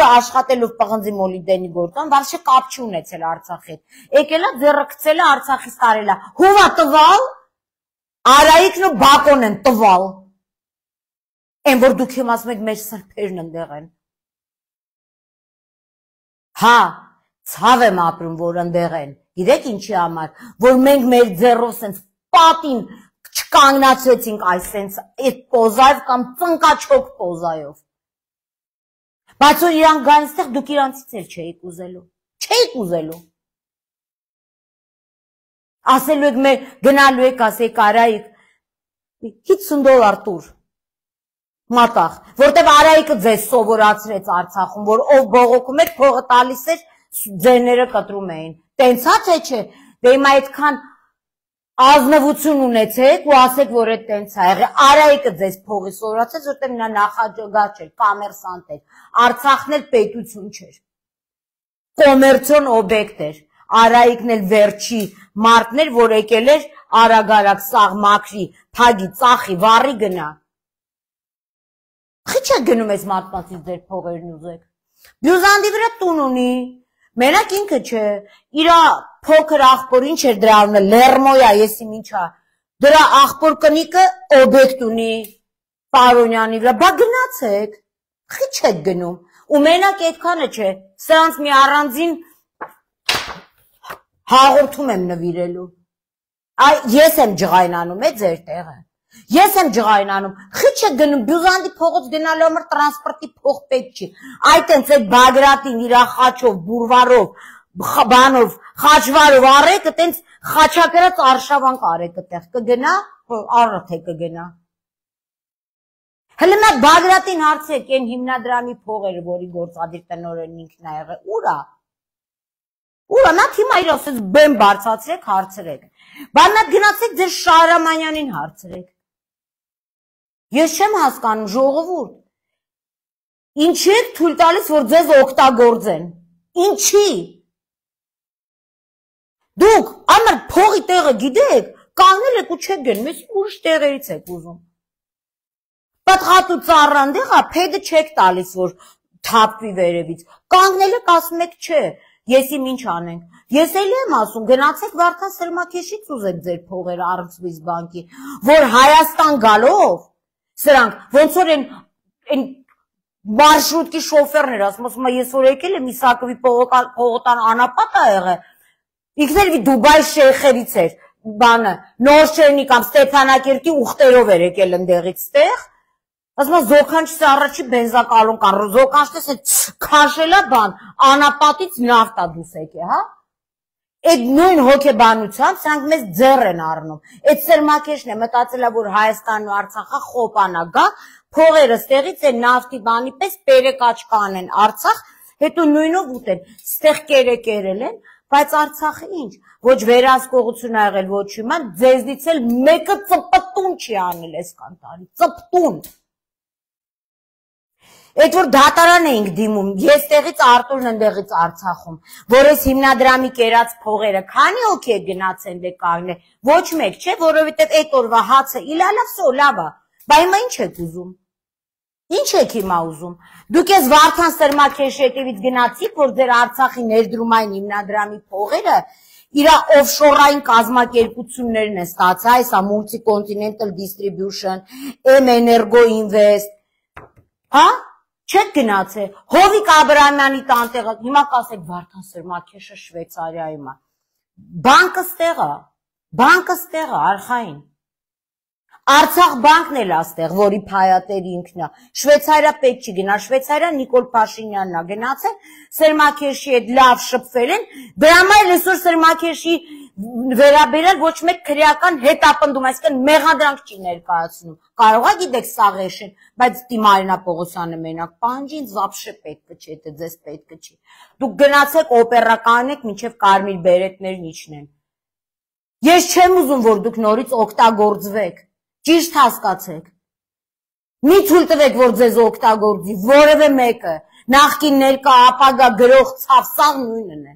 աշխատելով պղնձի մոլիբդենի գործում, վարշե կապ չի ունեցել Արցախի հետ, եկելա ձեռը գցել է Արցախից տարելա, հովա տվալ, Արայիկն ու Բակոն են տվալ, են որ դուք եմ ասում եք մեր սրբերն ընդեղ են, հա, ցավ եմ ապրում, որ ընդեղ են, գիտեք ինչի համար, որ մենք մեր ձեռով սենց պատին չկանգնացրեցինք այս սենց այդ պոզայով կամ ծնկաչոք պոզայով, բայց որ իրանք գան ստեղ դուք իրանցից էլ չէիք ուզելու, ասելու եք մեր գնալու եք ասեք Արայիկ, 50 դոլար տուր, մատաղ, որտև Արայիկը ձեզ սովորացրեց Արցախում, որ ով բողոքում էր, փողը տալիս էր, ձերները կտրում էին, տենց հա թե չէ, դե հիմա այդքան ազնվություն ունեցեք ու ասեք, որ այդ տենց է եղել, Արայիկը ձեզ փողի սովորացրեց, որտև նա նախագահ չէր, կոմերսանտ էր, Արցախն էլ պետություն չէր, կոմերցիոն օբյեկտ էր, Արայիկն էլ վերջի մարդն էր, որ եկել էր արագ-արագ սաղ մաքրի, փագի, ծախի, վառի գնա։ Խի չեք գնում այս մարդկանցից ձեր փողերն ուզեք։ Բյուզանդի վրա տուն ունի, մենակ ինքը չէ, իրա փոքր աղբոր ինչ էր դրա անունը, Լերմոյա, ես իմ ինչա, դրա աղբոր կնիկը օբյեկտ ունի Պարոնյանի վրա, բա գնացեք, խի չեք գնում, ու մենակ այդքանը չէ, սրանց մի առանձին հաղորդում եմ նվիրելու, ես եմ ջղայնանում է ձեր տեղը, ես եմ ջղայնանում, խի չեք գնում, բյուզանդի փողոց գնալու համար տրանսպորտի փող պետք չի, այդ հենց այդ Բագրատին իրա խաչով, բուրվարով, բանով, խաչվարով արեք, տենց խաչակրած արշավանք արեք այդտեղ, կգնա, առաթե կգնա։ Հələ նա Բագրատին հարցեք, այն հիմնադրամի փողերը, որի գործադիր տնօրենն ինքն ա եղել, ուր ա։ Ուր ա, նա թիմա իր ասեց բեմ բարձացրեք, հարցրեք։ Բա նա գնացեք ձեր Շահրամանյանին հարցրեք։ Ես չեմ հասկանում, ժողովուրդ։ Ինչի եք թույլ տալիս, որ ձեզ օգտագործեն։ Ինչի։ Դուք ամր փողի տեղը գիտեք, կանգնել եք ու չեք գնում, ես ուրիշ տեղերից եք ուզում։ Պատղատու ծառան դեղա, փեդը չեք տալիս, որ թափվի վերևից։ Կանգնել եք, ասում եք չէ, ես իմ ինչ անենք։ Ես էլի եմ ասում, գնացեք Վարդան Սրմաքեշից ուզեք ձեր փողերը առնցվից բանկի, որ Հայաստան գալով, սրանք, ոնց որ են մարշրուտկի շոֆերներ, ասում ես որ եկել եմ Իսակովի պողոտան անապատ ա եղել, իքներվի Դուբայ շեյխերից էր, բանը, Նորչերնի կամ Ստեփանակերտի ուխտերով էր եկել ընդեղից տեղ, ասում զոքանչից առաջի բենզակալոն կան, զոքանչից է քաշելա բան, անապատից նավտա դուս եկե, հա? Այդ նույն հոգեբանությամբ սրանք մեզ ձեռ են առնում, այդ Սրմաքեշն է մտածելա, որ Հայաստանն ու Արցախը խոպանա գա, փողերը ստեղից են նավթի բանի պես պերեկաչ կանեն Արցախ, հետո նույնով ուտեն, ստեղ կերեկերել են, բայց Արցախը ինչ, ոչ վերահսկողություն ա եղել, ոչ հիմա, ձեզնից էլ մեկը ծպտուն չի անել այսքան տարի, ծպտուն։ Այդ որ դատարան էինք դիմում, ես տեղից Արտուրն ընդեղից Արցախում, որ ես հիմնադրամի կերած փողերը, քանի հոգի է գնացել դե կանգնել, ոչ մեկ չէ, որովհետև այդ օրվա հացը իլալավ սո լավա, բա հիմա ինչ եք ուզում։ Ինչ եք հիմա ուզում։ Դուք ես Վարդան Սրմաքեշի հետևից գնացիք, որ ձեր Արցախի ներդրումային հիմնադրամի փողերը իրա օֆշորային կազմակերպություններն են ստացել, այսա Multi-Continental Distribution, M-Energo Invest, հա? Չեք գնացել, Հովիկ Աբրահամյանի տանտեղը, հիմա կասեք Վարդան Սրմաքեշը Շվեյցարիայում է, բանկը ստեղը, արխային, Արցախ բանկն էլ աստեղ, որի փայատերի ինքն է, Շվեյցարիա պետք չի գնա, Շվեյցարիա Նիկոլ Փաշինյանն է գնացել, Սրմաքեշի հետ լավ շփվել են, դրա համար այսօր Սրմաքեշի վերաբերել ոչ մեկ քրեական հետապնդում, այսինքն մեղադրանք չի ներկայացնում, կարող է գիտեք սաղեշեն, բայց Տիմարինա Պողոսյանը մենակ պանջին զապշե պետք չէ, դա ձեզ պետք չի, դուք գնացեք օպերա կանեք, մինչև կարմիր բերետներն իջնեն, ես չեմ ուզում, որ դուք նորից օգտագործվեք, ճիշտ հասկացեք, մի թույլ տվեք, որ ձեզ օգտագործի, որևէ մեկը, նախկին ներկա ապագա գրող ցավսաղ նույնն է,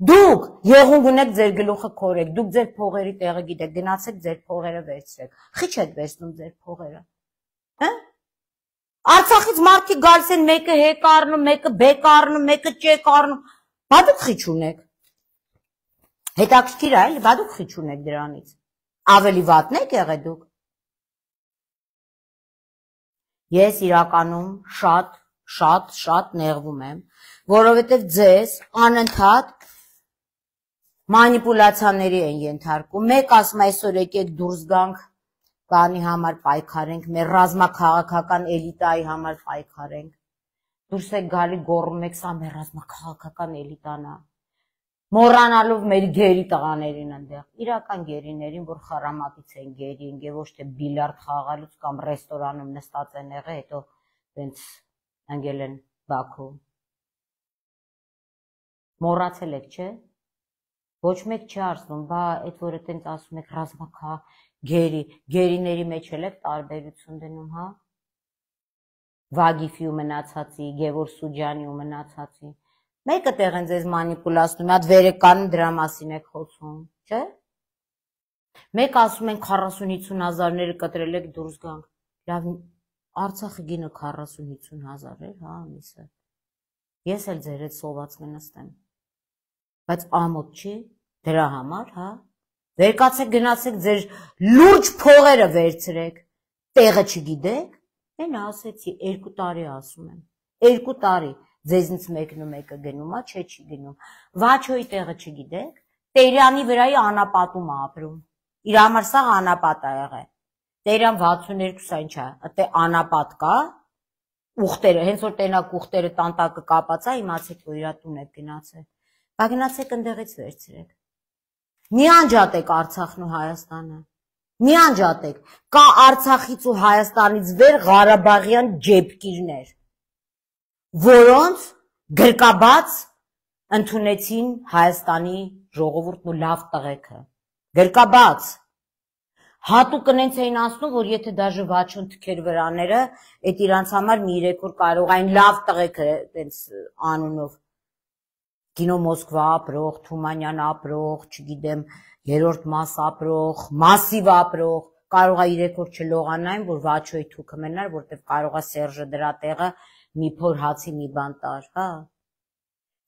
դուք եղուն գունեք ձեր գլուխը քորեք, դուք ձեր փողերի տեղը գիտեք, գնացեք ձեր փողերը վերցրեք, խի չեք վերցնում ձեր փողերը, հա? Արցախից մարդիկ գալիս են մեկը հեկ առնում, մեկը բեկ առնում, մեկը ճեկ առնում, բա դուք խի չունեք, հետաքրքիր է, բա դուք խի չունեք դրանից, ավելի վատն եք եղել դուք, ես իրականում շատ նեղվում եմ, որովհետև ձեզ անընդհատ մանիպուլացիաների են ենթարկում, մեկ ասում այսօր եկեք դուրս գանք բանի համար պայքարենք, մեր ռազմաքաղաքական էլիտայի համար պայքարենք, դուրս եք գալի գոռում եք, սա մեր ռազմաքաղաքական էլիտան է, մոռանալով մեր գերի տղաներին ընդեղ, իրական գերիներին, որ խարամատից են գերի են և ոչ թե բիլիարդ խաղալուց կամ ռեստորանում նստած են եղել, հետո դենց ընկել են Բաքու, մոռացել եք, չէ? Ոչ մեկ չի արսնում, բա այդ որ այդպես ասում եք ռազմակա գերիների մեջ էլ եք տարբերություն դնում, հա? Վագիֆի ու մնացածի, Գևոր Սուջանի ու մնացածի, Մեկը տեղ են ձեզ մանիպուլացնում, հատ վերեկանում դրա մասին եք խոսում, չէ՞։ Մեկ ասում են 40-50 հազարները կտրել եք դուրս գանք, լավ, Արցախի գինը 40-50 հազար էր, հա, ամիսը, ես էլ ձեր հետ սոված կնստեմ, բայց ամոթ չի, դրա համար, հա, վերկացեք գնացեք ձեր լուրջ փողերը վերցրեք, տեղը չգիտեք, են ասեցի, 2 տարի ասում եմ, 2 տարի, ձեզնից մեկն ու մեկը գնում, չէ չի գնում, Վաչոյի տեղը չգիտեք, Տերյանի վրայի անապատում է ապրում, իր համար սաղ անապատ է եղել, Տերյան 62-ա ինչա, ըտե անապատ կա, ուղտերը, հենց որ տենակ ուղտերը տանտակը կապած է, իմացեք, որ իրա տուն եք գնացել, բա գնացեք ընդեղից վերցրեք, մի անջատեք Արցախն ու Հայաստանը, մի անջատեք, կա Արցախից ու Հայաստանից վեր Ղարաբաղյան ջեպկիրներ, որոնց գրկաբաց ընդունեցին Հայաստանի ժողովուրդն ու լավ տղեկը, գրկաբաց, հատուկ նենց էին ասնում, որ եթե դաժե Վաչոն թքեր վրաները, այդ իրանց համար մի 3 օր կարող այն լավ տղեկը տենց անունով, Կինո Մոսկվա ապրող, Թումանյան ապրող, չգիտեմ, 3-րդ մաս ապրող, Մասիվ ապրող, կարող է 3 օր չլողանային, որ Վաչոյի թուքը մնար, որտեվ կարող է Սերժը դրա տեղը մի փոր հացի մի բան տար, հա։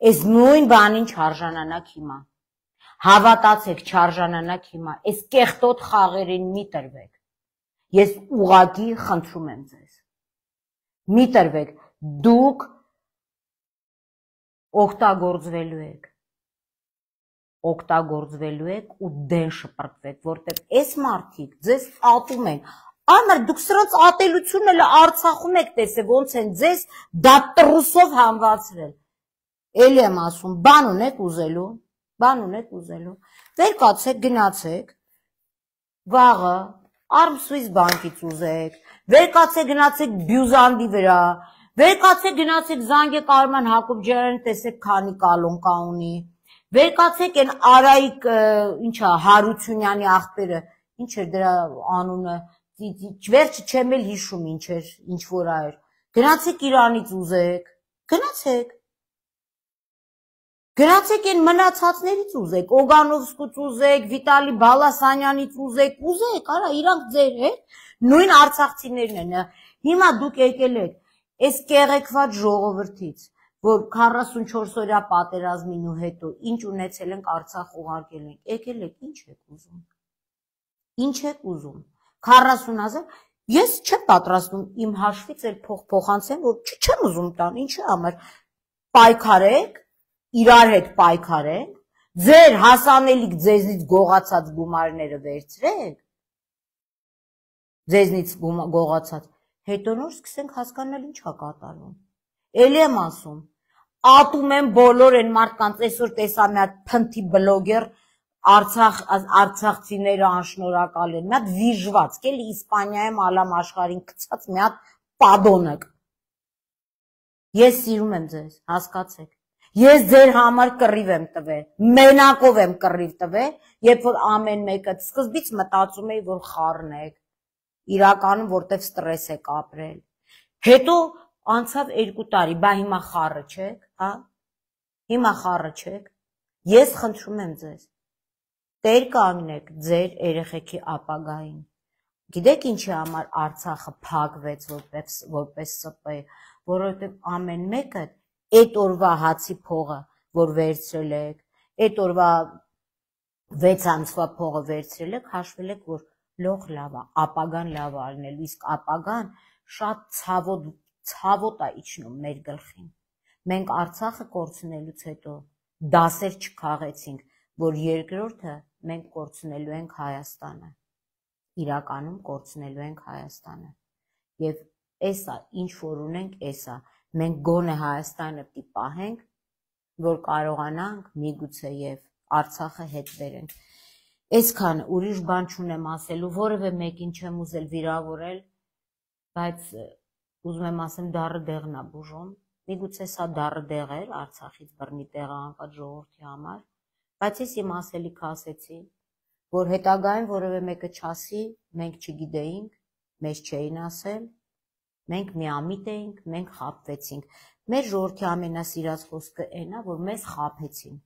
Այս նույն բանին չարժանանաք հիմա։ Հավատացեք, չարժանանաք հիմա, այս կեղտոտ խաղերին մի տրվեք, ես ուղղակի խնդրում եմ ձեզ, մի տրվեք, դուք օգտագործվելու եք ու դեն շպրտվեք, որտեղ այս մարդիկ ձեզ ատում են, ամր դուք սրանց ատելությունն էլ Արցախում եք տեսել, ոնց են ձեզ դատրուսով հանվածրել, էլի եմ ասում, բան ունեք ուզելու, վերկացեք, գնացեք, վաղը, Armswiss բանկից ուզեք, վերկացեք, գնացեք Բյուզանդի վրա, վերկացեք, գնացեք Զանգե Կարման Հակոբյանը, տեսեք քանի կալոնկա ունի, վերկացեք են Արայիկ, ինչա, Հարությունյանի աղբերը, ինչ էր դրա անունը, վերջը չեմ էլ հիշում ինչ էր, ինչ որ այր, գնացեք Իրանից ուզեք, Գնացեք են մնացածներից ուզեք, Օգանովսկուց ուզեք, Վիտալի Բալասանյանից ուզեք, արա, իրանք ձեր հետ, նույն արցախցիներն են, հիմա դուք եկել եք, այս կեղեքված ժողովրդից, որ 44 օրյա պատերազմին ու հետո ինչ ունեցել ենք Արցախ ուղարկել ենք, եկել եք, ինչ եք ուզում, 40 հազար, ես չեմ պատրաստում իմ հաշվից էլ փոխանցեմ, որ չեմ ուզում տան, ինչի համար, պայքարեք, իրար հետ պայքարենք, ձեր հասանելիք ձեզնից գողացած գումարները վերցրեք, ձեզնից գողացած, հետո նոր սկսենք հասկանալ ինչ է կատարվում, էլի եմ ասում, ատում եմ բոլոր են մարդկանց, այսօր տեսա մի հատ փնթի բլոգեր, արցախցիները անշնորհակալ են, մի հատ վիժված, էլի Իսպանիայում ալամ աշխարհին գցած մի հատ պադոնակ, ես սիրում եմ ձեզ, հասկացեք, Ես ձեր համար կռիվ եմ տվել, մենակով եմ կռիվ տվել, երբ որ ամեն մեկը սկզբից մտածում էի, որ խառն եք, իրականում որտև ստրես եք ապրել, հետո անցավ 2 տարի, բա հիմա խառը չեք, հա, հիմա խառը չեք, ես խնդրում եմ ձեզ, տեր կանգնեք ձեր երեխեքի ապագային, գիտեք ինչի համար Արցախը փակվեց որպես ՍՊ, որովհետև ամեն մեկը Այդ օրվա հացի փողը, որ վերցրել եք, այդ օրվա 6 ամսվա փողը վերցրել եք, հաշվել եք, որ լող լավ է, ապագան լավ է լինելու, իսկ ապագան շատ ցավոտ է իջնում մեր գլխին։ Մենք Արցախը կորցնելուց հետո դասեր չքաղեցինք, որ երկրորդը մենք կորցնելու ենք Հայաստանը։ Իրականում կորցնելու ենք Հայաստանը։ Եվ էսա, ինչ որ ունենք, էսա Մենք գոնե Հայաստանը պիտի պահենք, որ կարողանանք միգուցե եւ Արցախը հետ բերենք։ Այսքանը ուրիշ բան չունեմ ասելու, որևէ մեկին չեմ ուզել վիրավորել, բայց ուզում եմ ասեմ դառը դեղն է բուժում։ Միգուցե սա դառը դեղ էր Արցախից բռնի տեղը անկած ժողովրդի համար, բայց ես իմ ասելիքը ասեցի, որ հետագայում որևէ մեկը չասի, մենք չգիտեինք, մեզ չէին ասել, Մենք միամիտ էինք, մենք խաբվեցինք։ Մեր ժողովրդի ամենասիրած խոսքը այն է, որ մեզ խաբեցին։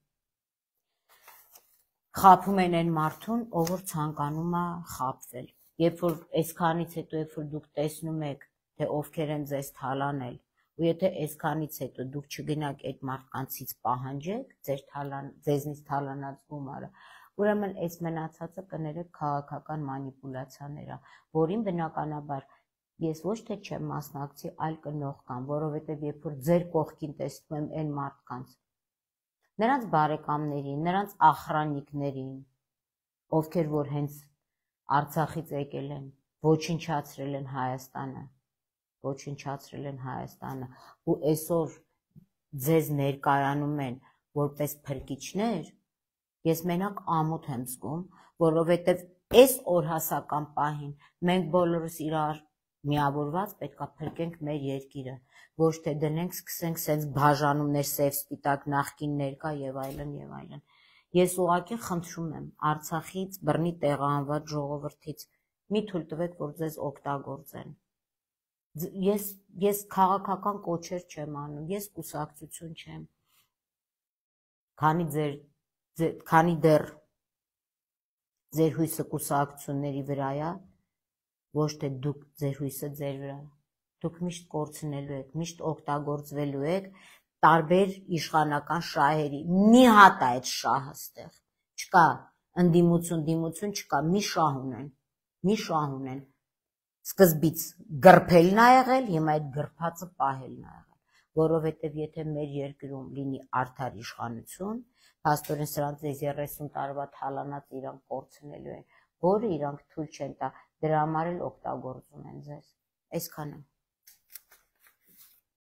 Խաբում են այն մարդուն, ով որ ցանկանում է խաբվել։ Երբ որ այսքանից հետո, երբ որ դուք տեսնում եք, թե ովքեր են ձեզ թալանել, ու եթե այսքանից հետո դուք չգնաք այդ մարդկանցից պահանջեք ձեզնից թալանած գումարը, ուրեմն այս մնացածը կներեք քաղաքական մանիպուլյացիաներ, որին բնականաբար ես ոչ թե չեմ մասնակցի, այլ կնող կամ, որովհետև երբ որ ձեր կողքին տեսնում եմ այն մարդկանց, նրանց բարեկամներին, նրանց ախրանիկներին, ովքեր որ հենց Արցախից եկել են, ոչնչացրել են Հայաստանը, ու այսօր ձեզ ներկայանում են որպես փրկիչներ, ես մենակ ամոթ եմ զգում, որովհետև այս օրհասական պահին մենք բոլորս իրար միավորված պետք է փրկենք մեր երկիրը, ոչ թե դնենք, սկսենք սենց բաժանումներ, սև սպիտակ, նախկին ներկա եւ այլն եւ այլն։ Ես ուղղակի խնդրում եմ Արցախից, բռնի տեղահանված ժողովրդից, մի թույլ տվեք, որ ձեզ օգտագործեն։ Ես քաղաքական կոչեր չեմ անում, ես կուսակցություն չեմ։ Քանի դեռ ձեր հույսը կուսակցությունների վրա է, ոչ թե դուք ձեր հույսը ձեր վրա, դուք միշտ կորցնելու եք, միշտ օգտագործվելու եք տարբեր իշխանական շահերի, մի հատ է այդ շահը ստեղ, չկա ընդդիմություն չկա, մի շահ ունեն, սկզբից գրփելն ա եղել, հիմա այդ գրփածը պահելն ա եղել, որովհետև եթե մեր երկրում լինի արդար իշխանություն, փաստորեն սրանց 30 տարվա թալանած իրանք կորցնելու են, որը իրանք թույլ չեն տա, դրա համար էլ օգտագործում են ձեզ, այսքանը։